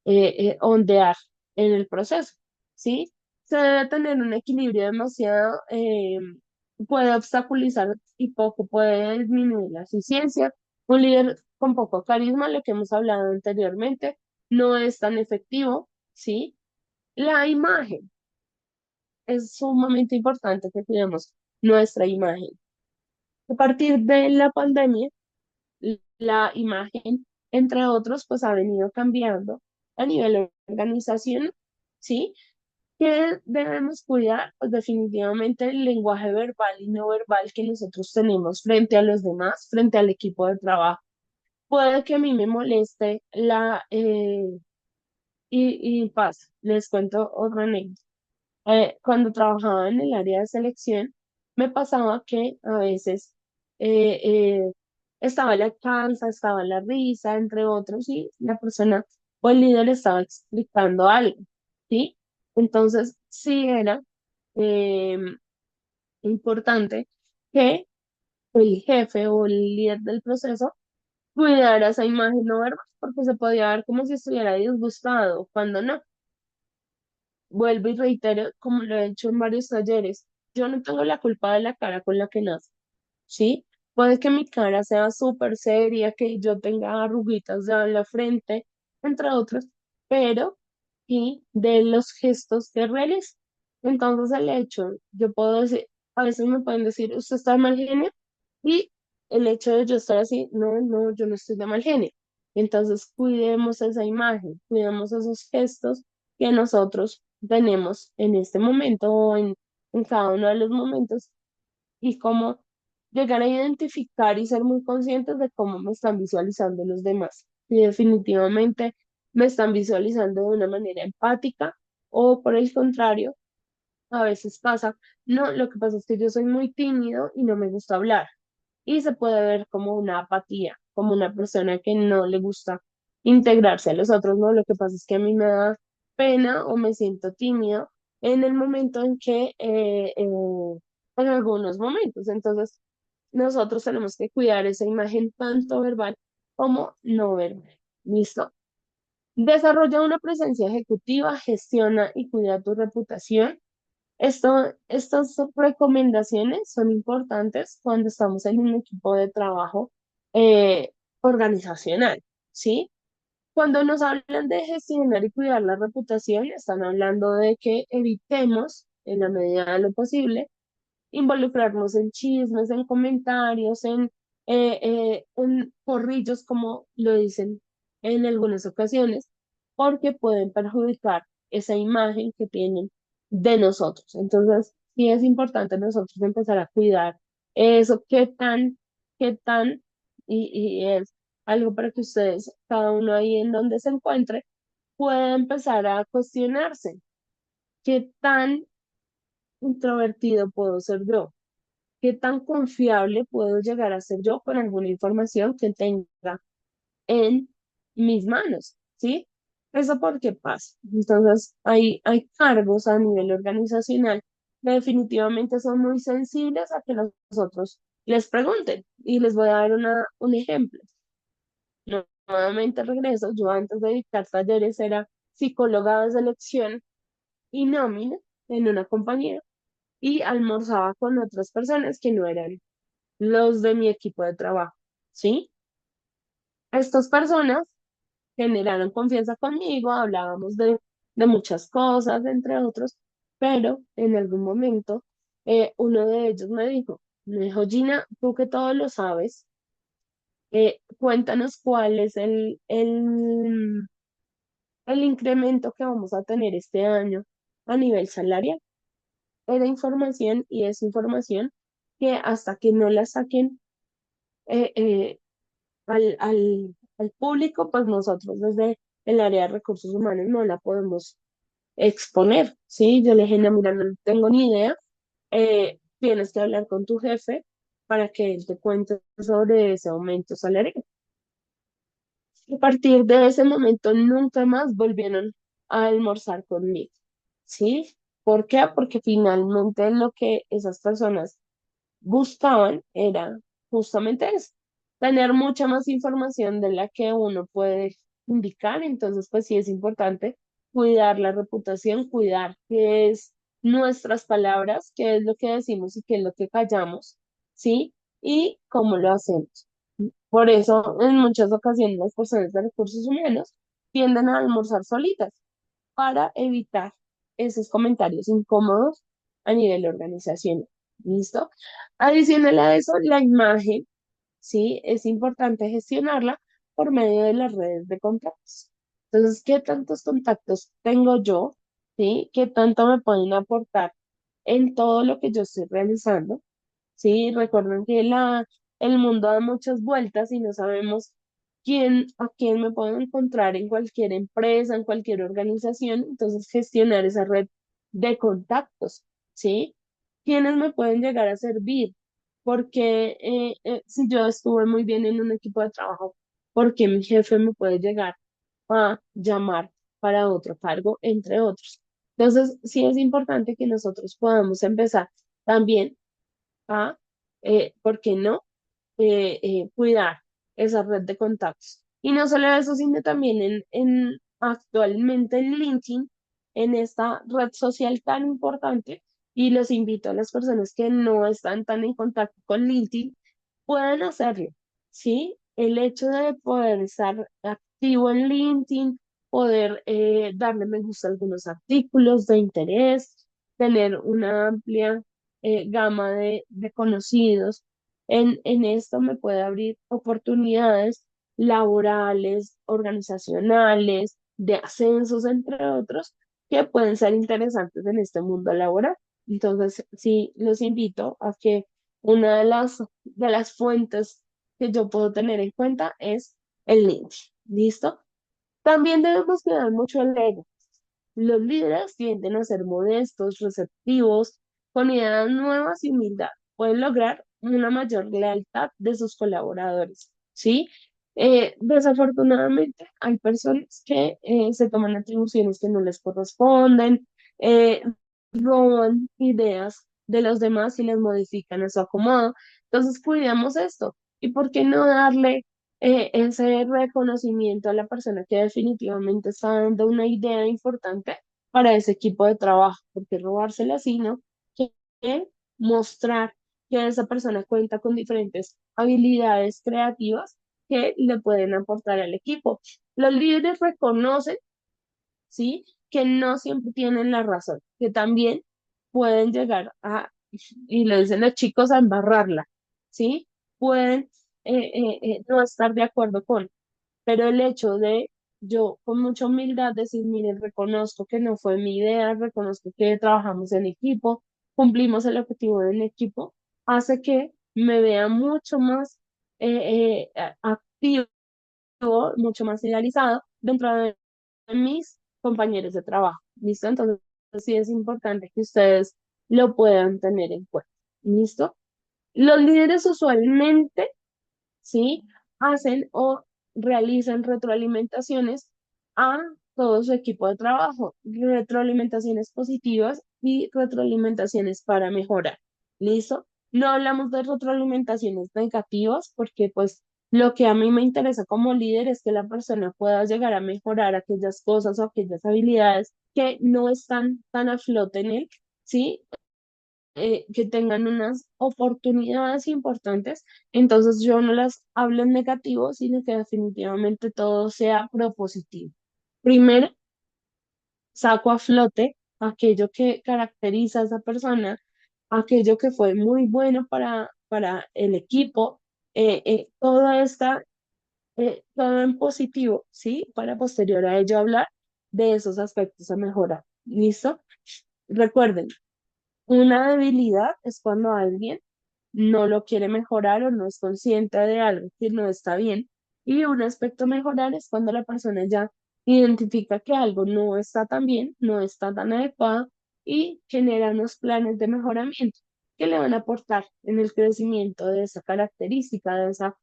ondear en el proceso, ¿sí? Se debe tener un equilibrio demasiado, puede obstaculizar y poco puede disminuir la eficiencia. Un líder con poco carisma, lo que hemos hablado anteriormente, no es tan efectivo, ¿sí? La imagen es sumamente importante que cuidemos nuestra imagen. A partir de la pandemia, la imagen, entre otros, pues ha venido cambiando a nivel organizacional, ¿sí? ¿Qué debemos cuidar? Pues definitivamente el lenguaje verbal y no verbal que nosotros tenemos frente a los demás, frente al equipo de trabajo. Puede que a mí me moleste y pasa. Les cuento otra anécdota. Cuando trabajaba en el área de selección, me pasaba que a veces eh, eh, estaba la cansa, estaba la risa, entre otros, y la persona o el líder estaba explicando algo, ¿sí? Entonces, sí era eh, importante que el jefe o el líder del proceso cuidara esa imagen no verbal, porque se podía ver como si estuviera disgustado, cuando no. Vuelvo y reitero, como lo he hecho en varios talleres, yo no tengo la culpa de la cara con la que nace, ¿sí? Puede que mi cara sea súper seria, que yo tenga arruguitas ya en la frente, entre otros, pero y de los gestos que realizo. Entonces el hecho, yo puedo decir, a veces me pueden decir, usted está de mal genio, y el hecho de yo estar así, no, no, yo no estoy de mal genio. Entonces cuidemos esa imagen, cuidemos esos gestos que nosotros tenemos en este momento o en cada uno de los momentos, y cómo llegar a identificar y ser muy conscientes de cómo me están visualizando los demás. Y definitivamente me están visualizando de una manera empática, o por el contrario, a veces pasa, no, lo que pasa es que yo soy muy tímido y no me gusta hablar, y se puede ver como una apatía, como una persona que no le gusta integrarse a los otros, ¿no? Lo que pasa es que a mí me da pena o me siento tímido en el momento en que, en algunos momentos. Entonces, nosotros tenemos que cuidar esa imagen tanto verbal como no verbal. ¿Listo? Desarrolla una presencia ejecutiva, gestiona y cuida tu reputación. Estas recomendaciones son importantes cuando estamos en un equipo de trabajo eh, organizacional, ¿sí? Cuando nos hablan de gestionar y cuidar la reputación, están hablando de que evitemos, en la medida de lo posible, involucrarnos en chismes, en comentarios, en corrillos, como lo dicen en algunas ocasiones porque pueden perjudicar esa imagen que tienen de nosotros. Entonces, sí es importante nosotros empezar a cuidar eso, qué tan, y es algo para que ustedes, cada uno ahí en donde se encuentre, pueda empezar a cuestionarse qué tan introvertido puedo ser yo, qué tan confiable puedo llegar a ser yo con alguna información que tenga en mis manos, ¿sí? ¿Eso por qué pasa? Entonces, hay cargos a nivel organizacional que definitivamente son muy sensibles a que nosotros les pregunten. Y les voy a dar un ejemplo. Nuevamente regreso, yo antes de dictar talleres era psicóloga de selección y nómina en una compañía y almorzaba con otras personas que no eran los de mi equipo de trabajo, ¿sí? Estas personas generaron confianza conmigo, hablábamos de muchas cosas, entre otros, pero en algún momento uno de ellos me dijo, Gina, tú que todo lo sabes, cuéntanos cuál es el incremento que vamos a tener este año a nivel salarial. Era información y es información que hasta que no la saquen eh, eh, al público, pues nosotros desde el área de recursos humanos no la podemos exponer, ¿sí? Yo le dije, no, mira, no tengo ni idea, tienes que hablar con tu jefe para que él te cuente sobre ese aumento salarial. A partir de ese momento nunca más volvieron a almorzar conmigo, ¿sí? ¿Por qué? Porque finalmente lo que esas personas buscaban era justamente eso, tener mucha más información de la que uno puede indicar. Entonces, pues sí es importante cuidar la reputación, cuidar qué es nuestras palabras, qué es lo que decimos y qué es lo que callamos, ¿sí? Y cómo lo hacemos. Por eso, en muchas ocasiones, las personas de recursos humanos tienden a almorzar solitas para evitar esos comentarios incómodos a nivel organizacional. ¿Listo? Adicional a eso, la imagen, ¿sí? Es importante gestionarla por medio de las redes de contactos. Entonces, ¿qué tantos contactos tengo yo? ¿Sí? ¿Qué tanto me pueden aportar en todo lo que yo estoy realizando? Sí, recuerden que el mundo da muchas vueltas y no sabemos a quién me puedo encontrar en cualquier empresa, en cualquier organización. Entonces, gestionar esa red de contactos, ¿sí? ¿Quiénes me pueden llegar a servir? Porque si yo estuve muy bien en un equipo de trabajo, porque mi jefe me puede llegar a llamar para otro cargo, entre otros. Entonces, sí es importante que nosotros podamos empezar también a, ¿por qué no? Cuidar esa red de contactos. Y no solo eso, sino también actualmente en LinkedIn, en esta red social tan importante, y los invito a las personas que no están tan en contacto con LinkedIn, pueden hacerlo, ¿sí? El hecho de poder estar activo en LinkedIn, poder darle me gusta a algunos artículos de interés, tener una amplia gama de conocidos en esto me puede abrir oportunidades laborales, organizacionales, de ascensos, entre otros, que pueden ser interesantes en este mundo laboral. Entonces, sí, los invito a que una de las fuentes que yo puedo tener en cuenta es el LinkedIn. ¿Listo? También debemos cuidar mucho el ego. Los líderes tienden a ser modestos, receptivos, con ideas nuevas y humildad. Pueden lograr una mayor lealtad de sus colaboradores, ¿sí? Desafortunadamente, hay personas que se toman atribuciones que no les corresponden, eh, roban ideas de los demás y las modifican a su acomodo. Entonces, cuidemos esto. ¿Y por qué no darle ese reconocimiento a la persona que definitivamente está dando una idea importante para ese equipo de trabajo? Porque robársela así, ¿no? Que mostrar que esa persona cuenta con diferentes habilidades creativas que le pueden aportar al equipo. Los líderes reconocen, ¿sí? Que no siempre tienen la razón, que también pueden llegar y le dicen los chicos, a embarrarla, ¿sí? Pueden no estar de acuerdo con. pero el hecho de yo con mucha humildad decir, miren, reconozco que no fue mi idea, reconozco que trabajamos en equipo, cumplimos el objetivo del equipo, hace que me vea mucho más activo, mucho más idealizado dentro de mis compañeros de trabajo. ¿Listo? Entonces, sí es importante que ustedes lo puedan tener en cuenta. ¿Listo? Los líderes usualmente, ¿sí? Hacen o realizan retroalimentaciones a todo su equipo de trabajo, retroalimentaciones positivas y retroalimentaciones para mejorar. ¿Listo? No hablamos de retroalimentaciones negativas porque pues lo que a mí me interesa como líder es que la persona pueda llegar a mejorar aquellas cosas o aquellas habilidades que no están tan a flote en él, ¿sí? Que tengan unas oportunidades importantes, entonces yo no las hablo en negativo, sino que definitivamente todo sea propositivo. Primero, saco a flote aquello que caracteriza a esa persona, aquello que fue muy bueno para el equipo, todo en positivo, ¿sí? Para posterior a ello hablar de esos aspectos a mejorar. ¿Listo? Recuerden, una debilidad es cuando alguien no lo quiere mejorar o no es consciente de algo que no está bien. Y un aspecto a mejorar es cuando la persona ya identifica que algo no está tan bien, no está tan adecuado y genera unos planes de mejoramiento que le van a aportar en el crecimiento de esa característica, de esa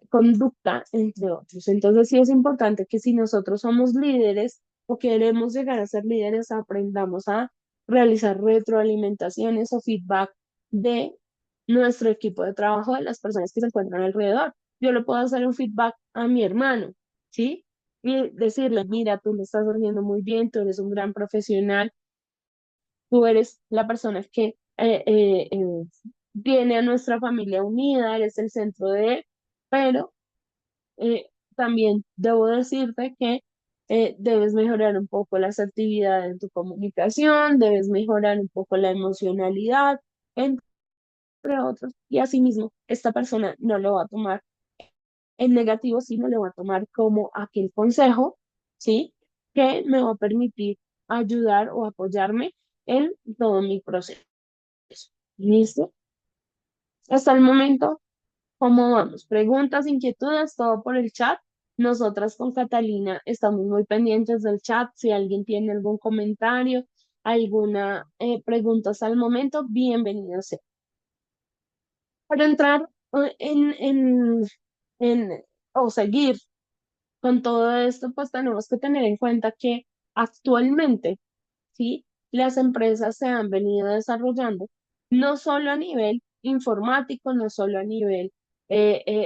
conducta, entre otros. Entonces sí es importante que si nosotros somos líderes o queremos llegar a ser líderes, aprendamos a realizar retroalimentaciones o feedback de nuestro equipo de trabajo, de las personas que se encuentran alrededor. Yo le puedo hacer un feedback a mi hermano, ¿sí? Y decirle, mira, tú lo estás haciendo muy bien, tú eres un gran profesional, tú eres la persona que tiene a nuestra familia unida, eres el centro de él, pero eh, también debo decirte que debes mejorar un poco la asertividad en tu comunicación, debes mejorar un poco la emocionalidad, entre otros, y asimismo, esta persona no lo va a tomar en negativo, sino lo va a tomar como aquel consejo, ¿sí? Que me va a permitir ayudar o apoyarme en todo mi proceso. ¿Listo? Hasta el momento, ¿cómo vamos? Preguntas, inquietudes, todo por el chat. Nosotras con Catalina estamos muy pendientes del chat. Si alguien tiene algún comentario, alguna pregunta hasta el momento, bienvenido sea. Para entrar en o seguir con todo esto, pues tenemos que tener en cuenta que actualmente, ¿sí? Las empresas se han venido desarrollando no solo a nivel informático, no solo a nivel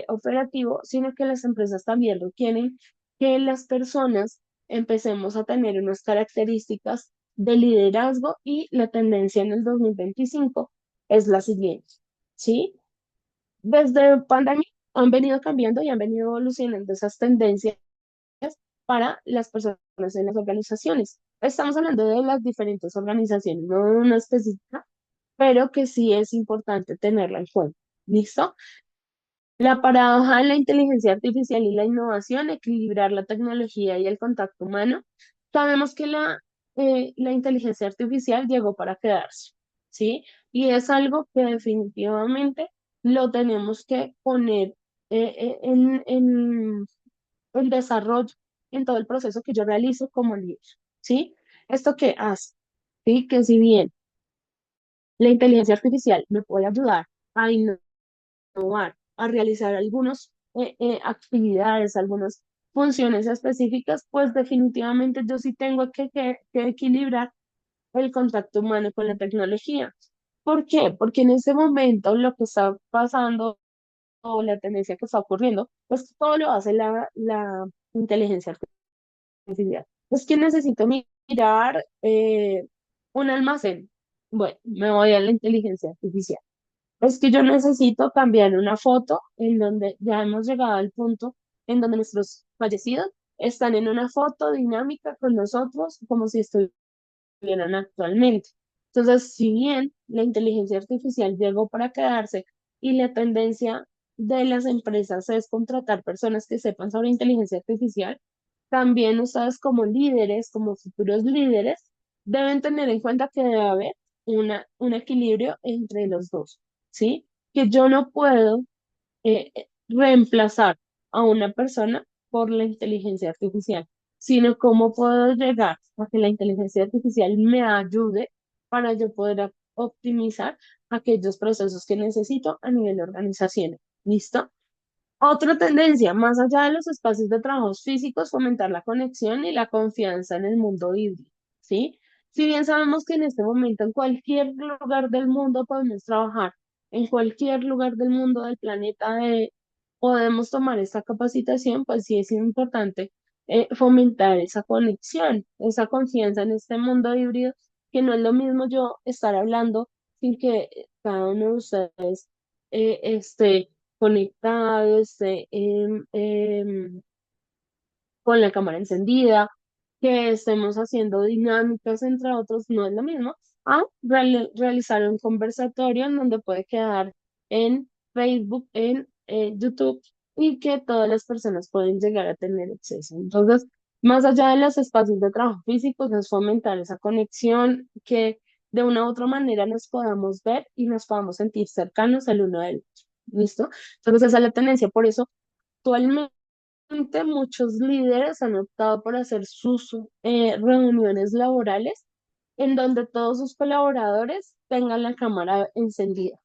operativo, sino que las empresas también requieren que las personas empecemos a tener unas características de liderazgo y la tendencia en el 2025 es la siguiente, ¿sí? Desde pandemia han venido cambiando y han venido evolucionando esas tendencias para las personas en las organizaciones. Estamos hablando de las diferentes organizaciones, no de una específica, pero que sí es importante tenerla en cuenta. ¿Listo? La paradoja de la inteligencia artificial y la innovación, equilibrar la tecnología y el contacto humano. Sabemos que la inteligencia artificial llegó para quedarse, ¿sí? Y es algo que definitivamente lo tenemos que poner en desarrollo en todo el proceso que yo realizo como líder, ¿sí? ¿Esto qué hace? ¿Sí? Que si bien la inteligencia artificial me puede ayudar a innovar, a realizar algunas actividades, algunas funciones específicas, pues definitivamente yo sí tengo que equilibrar el contacto humano con la tecnología. ¿Por qué? Porque en ese momento lo que está pasando o la tendencia que está ocurriendo, pues todo lo hace la inteligencia artificial. Es que necesito mirar un almacén. Bueno, me voy a la inteligencia artificial. Es que yo necesito cambiar una foto en donde ya hemos llegado al punto en donde nuestros fallecidos están en una foto dinámica con nosotros como si estuvieran actualmente. Entonces, si bien la inteligencia artificial llegó para quedarse y la tendencia de las empresas es contratar personas que sepan sobre inteligencia artificial, también ustedes como líderes, como futuros líderes, deben tener en cuenta que debe haber un equilibrio entre los dos, ¿sí? Que yo no puedo reemplazar a una persona por la inteligencia artificial, sino cómo puedo llegar a que la inteligencia artificial me ayude para yo poder optimizar aquellos procesos que necesito a nivel organizacional. ¿Listo? Otra tendencia, más allá de los espacios de trabajos físicos, fomentar la conexión y la confianza en el mundo híbrido, ¿sí? Si bien sabemos que en este momento en cualquier lugar del mundo podemos trabajar, en cualquier lugar del mundo del planeta podemos tomar esta capacitación, pues sí es importante fomentar esa conexión, esa confianza en este mundo híbrido, que no es lo mismo yo estar hablando sin que cada uno de ustedes esté conectados, con la cámara encendida, que estemos haciendo dinámicas entre otros, no es lo mismo a realizar un conversatorio en donde puede quedar en Facebook, en YouTube y que todas las personas pueden llegar a tener acceso. Entonces, más allá de los espacios de trabajo físicos, es fomentar esa conexión que de una u otra manera nos podamos ver y nos podamos sentir cercanos el uno del otro. ¿Listo? Entonces, esa es la tendencia. Por eso, actualmente muchos líderes han optado por hacer sus reuniones laborales en donde todos sus colaboradores tengan la cámara encendida,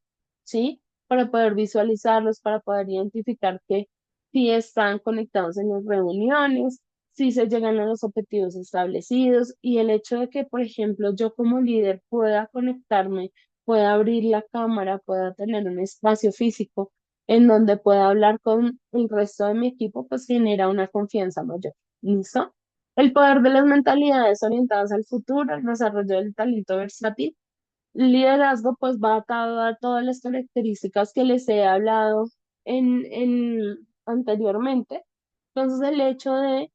¿sí? Para poder visualizarlos, para poder identificar que si están conectados en las reuniones, si se llegan a los objetivos establecidos y el hecho de que, por ejemplo, yo como líder pueda conectarme, pueda abrir la cámara, pueda tener un espacio físico en donde pueda hablar con el resto de mi equipo, pues genera una confianza mayor. ¿Listo? El poder de las mentalidades orientadas al futuro, el desarrollo del talento versátil. Liderazgo, pues va atado a todas las características que les he hablado anteriormente. Entonces, el hecho de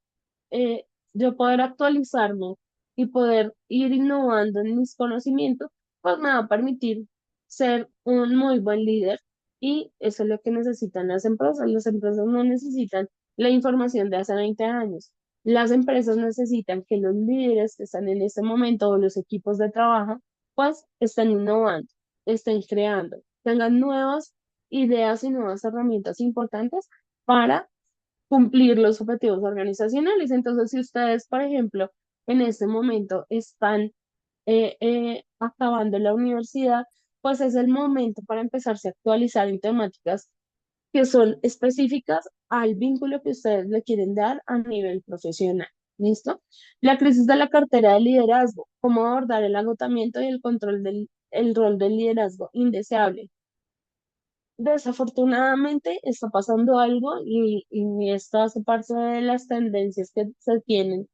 yo poder actualizarme y poder ir innovando en mis conocimientos, pues me va a permitir ser un muy buen líder y eso es lo que necesitan las empresas. Las empresas no necesitan la información de hace 20 años. Las empresas necesitan que los líderes que están en este momento o los equipos de trabajo, pues estén innovando, estén creando, tengan nuevas ideas y nuevas herramientas importantes para cumplir los objetivos organizacionales. Entonces, si ustedes, por ejemplo, en este momento están acabando la universidad, pues es el momento para empezarse a actualizar en temáticas que son específicas al vínculo que ustedes le quieren dar a nivel profesional. ¿Listo? La crisis de la cartera de liderazgo, cómo abordar el agotamiento y el control el rol del liderazgo indeseable. Desafortunadamente está pasando algo y esto hace parte de las tendencias que se tienen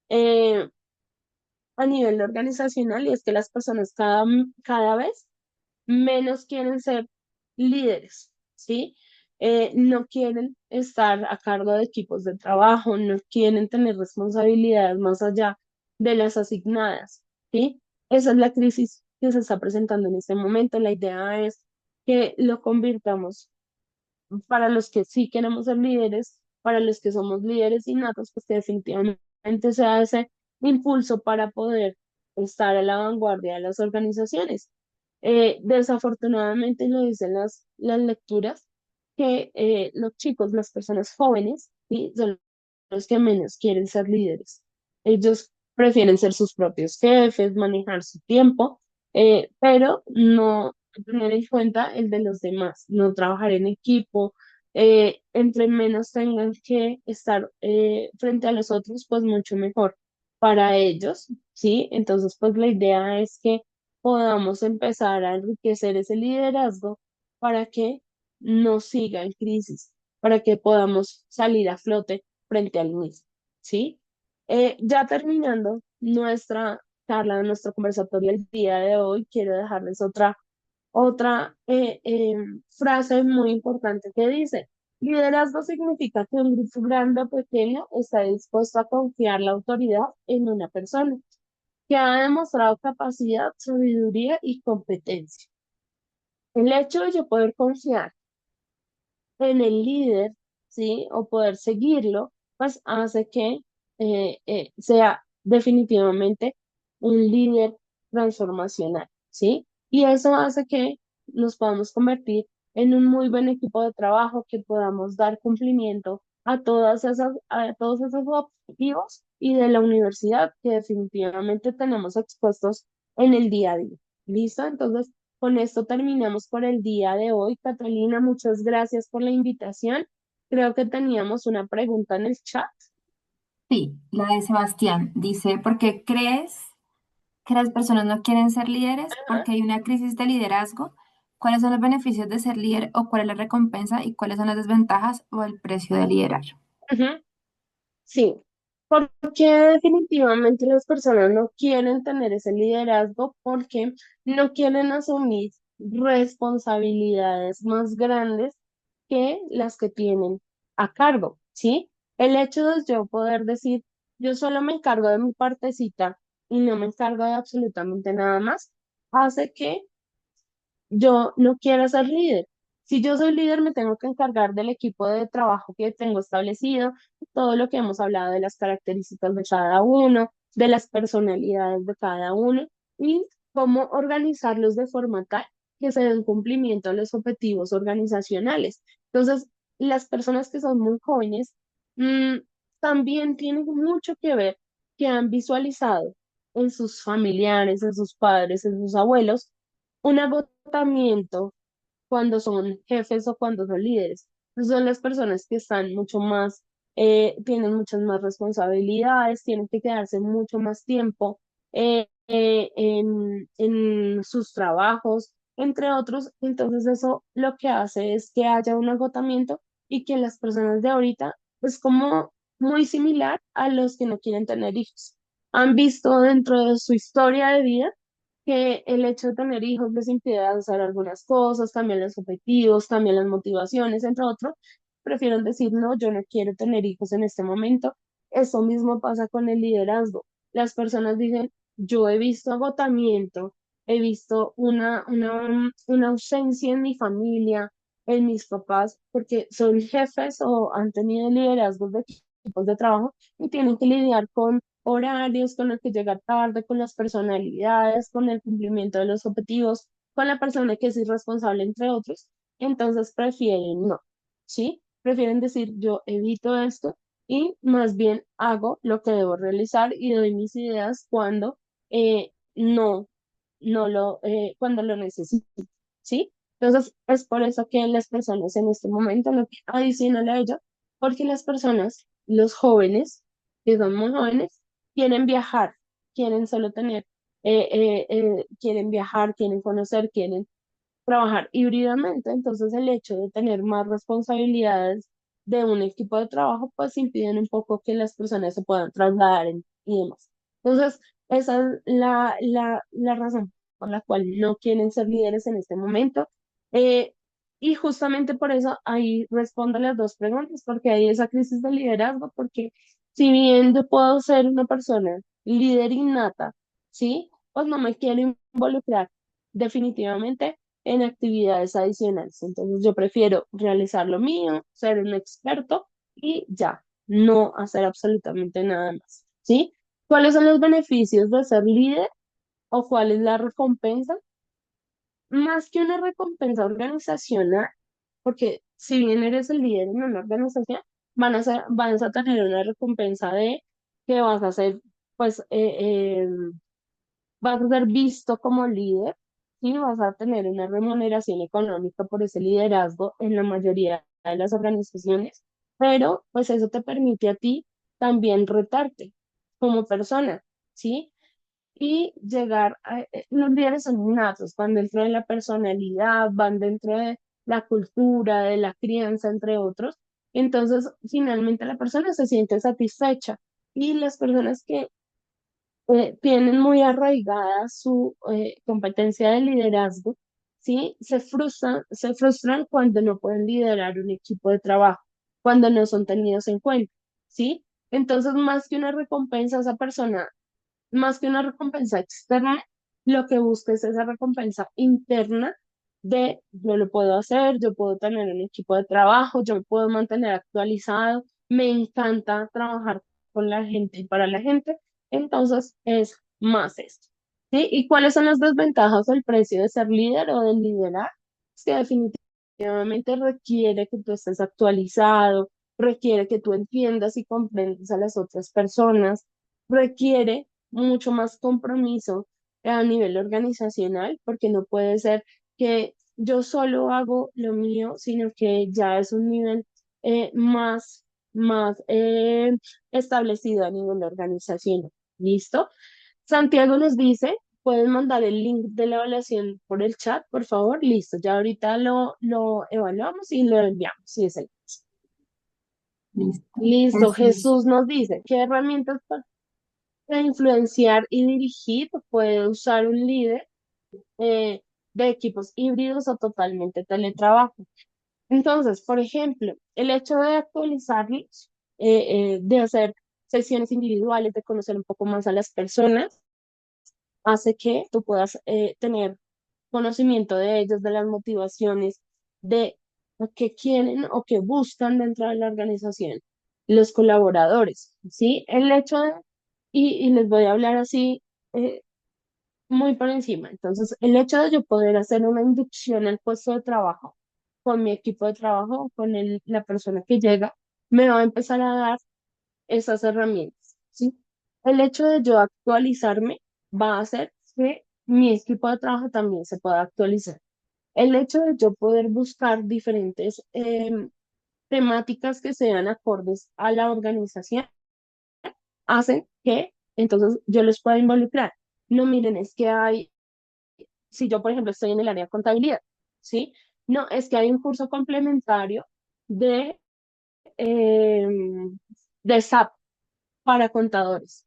eh, a nivel organizacional y es que las personas cada vez menos quieren ser líderes, ¿sí? No quieren estar a cargo de equipos de trabajo, no quieren tener responsabilidades más allá de las asignadas, ¿sí? Esa es la crisis que se está presentando en este momento. La idea es que lo convirtamos para los que sí queremos ser líderes, para los que somos líderes innatos, pues que definitivamente sea ese impulso para poder estar a la vanguardia de las organizaciones. Desafortunadamente lo dicen las lecturas, que los chicos, las personas jóvenes, ¿sí? Son los que menos quieren ser líderes. Ellos prefieren ser sus propios jefes, manejar su tiempo, pero no tener en cuenta el de los demás, no trabajar en equipo, entre menos tengan que estar frente a los otros, pues mucho mejor para ellos, ¿sí? Entonces, pues la idea es que podamos empezar a enriquecer ese liderazgo para que no siga en crisis, para que podamos salir a flote frente al mismo, ¿sí? Ya terminando nuestra charla, nuestro conversatorio el día de hoy, quiero dejarles otra frase muy importante que dice, liderazgo significa que un grupo grande o pequeño está dispuesto a confiar la autoridad en una persona que ha demostrado capacidad, sabiduría y competencia. El hecho de yo poder confiar en el líder, ¿sí? O poder seguirlo, pues hace que sea definitivamente un líder transformacional, ¿sí? Y eso hace que nos podamos convertir en un muy buen equipo de trabajo, que podamos dar cumplimiento a todos esos objetivos y de la universidad que definitivamente tenemos expuestos en el día a día. ¿Listo? Entonces, con esto terminamos por el día de hoy. Catalina, muchas gracias por la invitación. Creo que teníamos una pregunta en el chat. Sí, la de Sebastián dice, ¿por qué crees que las personas no quieren ser líderes? Porque hay una crisis de liderazgo. ¿Cuáles son los beneficios de ser líder o cuál es la recompensa y cuáles son las desventajas o el precio de liderar? Ujú. Sí, porque definitivamente las personas no quieren tener ese liderazgo porque no quieren asumir responsabilidades más grandes que las que tienen a cargo, ¿sí? El hecho de yo poder decir, yo solo me encargo de mi partecita y no me encargo de absolutamente nada más, hace que yo no quiero ser líder. Si yo soy líder, me tengo que encargar del equipo de trabajo que tengo establecido, todo lo que hemos hablado de las características de cada uno, de las personalidades de cada uno y cómo organizarlos de forma tal que se den cumplimiento a los objetivos organizacionales. Entonces, las personas que son muy jóvenes, mm, también tienen mucho que ver que han visualizado en sus familiares, en sus padres, en sus abuelos, un agotamiento cuando son jefes o cuando son líderes. Son las personas que están mucho más, tienen muchas más responsabilidades, tienen que quedarse mucho más tiempo en sus trabajos, entre otros. Entonces eso lo que hace es que haya un agotamiento y que las personas de ahorita es como muy similar a los que no quieren tener hijos. Han visto dentro de su historia de vida que el hecho de tener hijos les impide avanzar algunas cosas, cambian los objetivos, cambian las motivaciones, entre otros, prefieren decir, no, yo no quiero tener hijos en este momento. Eso mismo pasa con el liderazgo. Las personas dicen, yo he visto agotamiento, he visto una ausencia en mi familia, en mis papás, porque son jefes o han tenido liderazgos de equipos de trabajo y tienen que lidiar con horarios, con el que llega tarde, con las personalidades, con el cumplimiento de los objetivos, con la persona que es irresponsable, entre otros. Entonces prefieren no, ¿sí? Prefieren decir, yo evito esto y más bien hago lo que debo realizar y doy mis ideas cuando no, cuando lo necesito, ¿sí? Entonces, es por eso que las personas en este momento, lo que adicional a ello, porque las personas, los jóvenes, que son muy jóvenes, quieren viajar, quieren solo tener, quieren viajar, quieren conocer, quieren trabajar híbridamente. Entonces el hecho de tener más responsabilidades de un equipo de trabajo, pues impiden un poco que las personas se puedan trasladar y demás. Entonces, esa es la razón por la cual no quieren ser líderes en este momento. Eh, y justamente por eso ahí respondo las dos preguntas, porque hay esa crisis de liderazgo, porque si bien yo puedo ser una persona líder innata, ¿sí? Pues no me quiero involucrar definitivamente en actividades adicionales. Entonces yo prefiero realizar lo mío, ser un experto y ya, no hacer absolutamente nada más. ¿Sí? ¿Cuáles son los beneficios de ser líder o cuál es la recompensa? Más que una recompensa organizacional, porque si bien eres el líder en una organización, vas a tener una recompensa de que vas a ser, pues, vas a ser visto como líder y vas a tener una remuneración económica por ese liderazgo en la mayoría de las organizaciones, pero pues eso te permite a ti también retarte como persona, ¿sí? Y llegar a, los líderes son innatos, van dentro de la personalidad, van dentro de la cultura, de la crianza, entre otros. Entonces, finalmente la persona se siente satisfecha y las personas que tienen muy arraigada su competencia de liderazgo, ¿sí? Se frustran cuando no pueden liderar un equipo de trabajo, cuando no son tenidos en cuenta, ¿sí? Entonces, más que una recompensa a esa persona, más que una recompensa externa, lo que busca es esa recompensa interna de yo lo puedo hacer, yo puedo tener un equipo de trabajo, yo me puedo mantener actualizado, me encanta trabajar con la gente y para la gente, entonces es más esto. ¿Sí? ¿Y cuáles son las desventajas o el precio de ser líder o de liderar? Es que definitivamente requiere que tú estés actualizado, requiere que tú entiendas y comprendas a las otras personas, requiere mucho más compromiso a nivel organizacional, porque no puede ser que yo solo hago lo mío, sino que ya es un nivel más establecido a nivel organizacional. ¿Listo? Santiago nos dice, pueden mandar el link de la evaluación por el chat, por favor. Listo, ya ahorita lo evaluamos y lo enviamos, si es el caso. Listo. Listo, Entonces, Jesús nos dice, ¿qué herramientas para influenciar y dirigir puede usar un líder eh, de equipos híbridos o totalmente teletrabajo? Entonces, por ejemplo, el hecho de actualizarlos, de hacer sesiones individuales, de conocer un poco más a las personas, hace que tú puedas tener conocimiento de ellos, de las motivaciones, de lo que quieren o que buscan dentro de la organización, los colaboradores, ¿sí? El hecho de, y les voy a hablar así eh, muy por encima, entonces, el hecho de yo poder hacer una inducción al puesto de trabajo con mi equipo de trabajo, con la persona que llega, me va a empezar a dar esas herramientas, ¿sí? El hecho de yo actualizarme va a hacer que mi equipo de trabajo también se pueda actualizar. El hecho de yo poder buscar diferentes temáticas que sean acordes a la organización hacen que entonces yo los pueda involucrar. No, miren, es que hay, si yo por ejemplo estoy en el área de contabilidad, ¿sí? No, es que hay un curso complementario de, de SAP para contadores.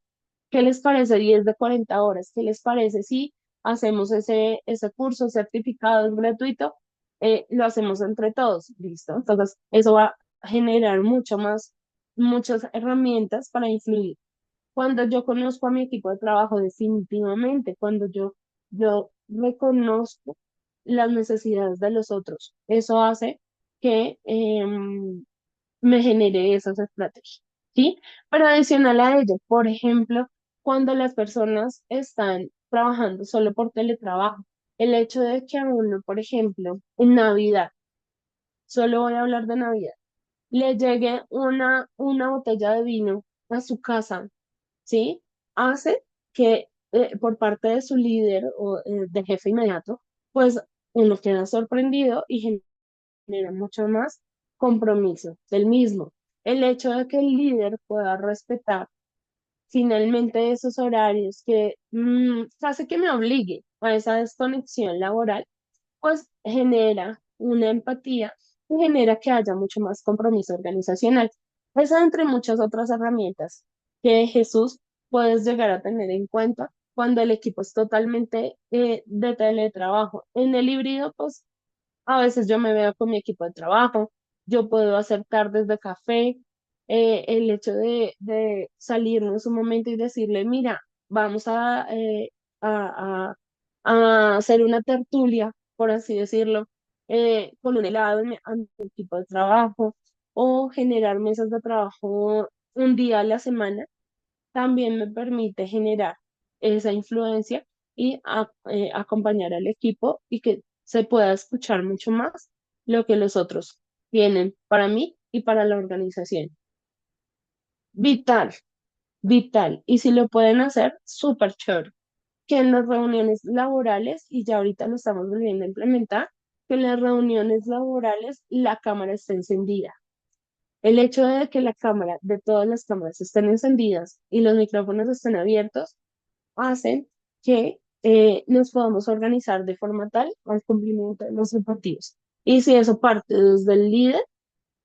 ¿Qué les parece 10 de 40 horas? ¿Qué les parece si hacemos ese curso certificado, es gratuito? Lo hacemos entre todos, ¿listo? Entonces, eso va a generar muchas herramientas para influir. Cuando yo conozco a mi equipo de trabajo, definitivamente, cuando yo reconozco las necesidades de los otros, eso hace que me genere esas estrategias, ¿sí? Pero adicional a ello, por ejemplo, cuando las personas están trabajando solo por teletrabajo, el hecho de que a uno, por ejemplo, en Navidad, solo voy a hablar de Navidad, le llegue una botella de vino a su casa, ¿sí? Hace que por parte de su líder o del jefe inmediato, pues uno queda sorprendido y genera mucho más compromiso del mismo. El hecho de que el líder pueda respetar finalmente esos horarios que hace que me obligue a esa desconexión laboral, pues genera una empatía y genera que haya mucho más compromiso organizacional. Esa entre muchas otras herramientas que Jesús puedes llegar a tener en cuenta cuando el equipo es totalmente de teletrabajo. En el híbrido, pues a veces yo me veo con mi equipo de trabajo, yo puedo hacer tardes de café, el hecho de salirnos un momento y decirle, mira, vamos a hacer una tertulia, por así decirlo, con un helado a mi equipo de trabajo, o generar mesas de trabajo un día a la semana, también me permite generar esa influencia y acompañar al equipo y que se pueda escuchar mucho más lo que los otros tienen para mí y para la organización. Vital, vital. Y si lo pueden hacer, súper chévere. Que en las reuniones laborales, y ya ahorita lo estamos volviendo a implementar, que en las reuniones laborales la cámara esté encendida. El hecho de que la cámara, de todas las cámaras estén encendidas y los micrófonos estén abiertos, hacen que nos podamos organizar de forma tal al cumplimiento de los objetivos. Y si eso parte desde el líder,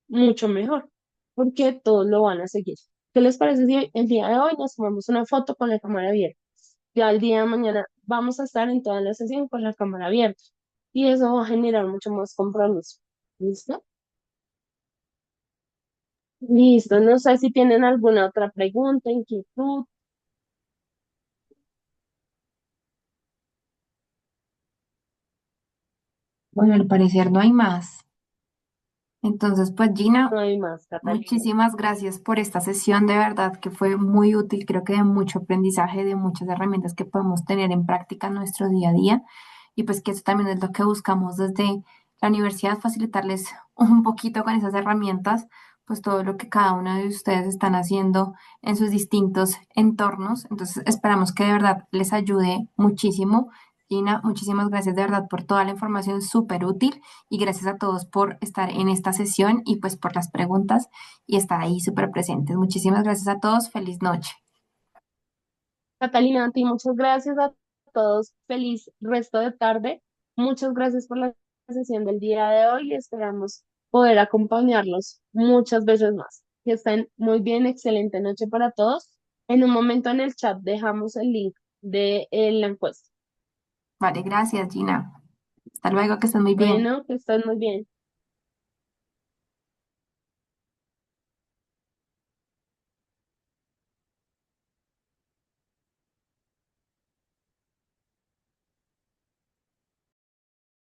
mucho mejor, porque todos lo van a seguir. ¿Qué les parece si el día de hoy nos tomamos una foto con la cámara abierta? Ya el día de mañana vamos a estar en toda la sesión con la cámara abierta. Y eso va a generar mucho más compromiso. ¿Listo? Listo. No sé si tienen alguna otra pregunta, inquietud. Bueno, al parecer no hay más. Entonces, pues No Gina, hay más, Catalina. muchísimas gracias por esta sesión, de verdad que fue muy útil, creo que de mucho aprendizaje, de muchas herramientas que podemos tener en práctica en nuestro día a día y pues que eso también es lo que buscamos desde la universidad, facilitarles un poquito con esas herramientas, pues todo lo que cada uno de ustedes están haciendo en sus distintos entornos. Entonces, esperamos que de verdad les ayude muchísimo. Gina, muchísimas gracias de verdad por toda la información súper útil. Y gracias a todos por estar en esta sesión y pues por las preguntas y estar ahí súper presentes. Muchísimas gracias a todos. Feliz noche. Catalina, a ti muchas gracias a todos. Feliz resto de tarde. Muchas gracias por la sesión del día de hoy y esperamos poder acompañarlos muchas veces más. Que estén muy bien, excelente noche para todos. En un momento en el chat dejamos el link de la encuesta. Vale, gracias, Gina. Hasta luego, que estés muy bien. Bueno, que estén muy bien.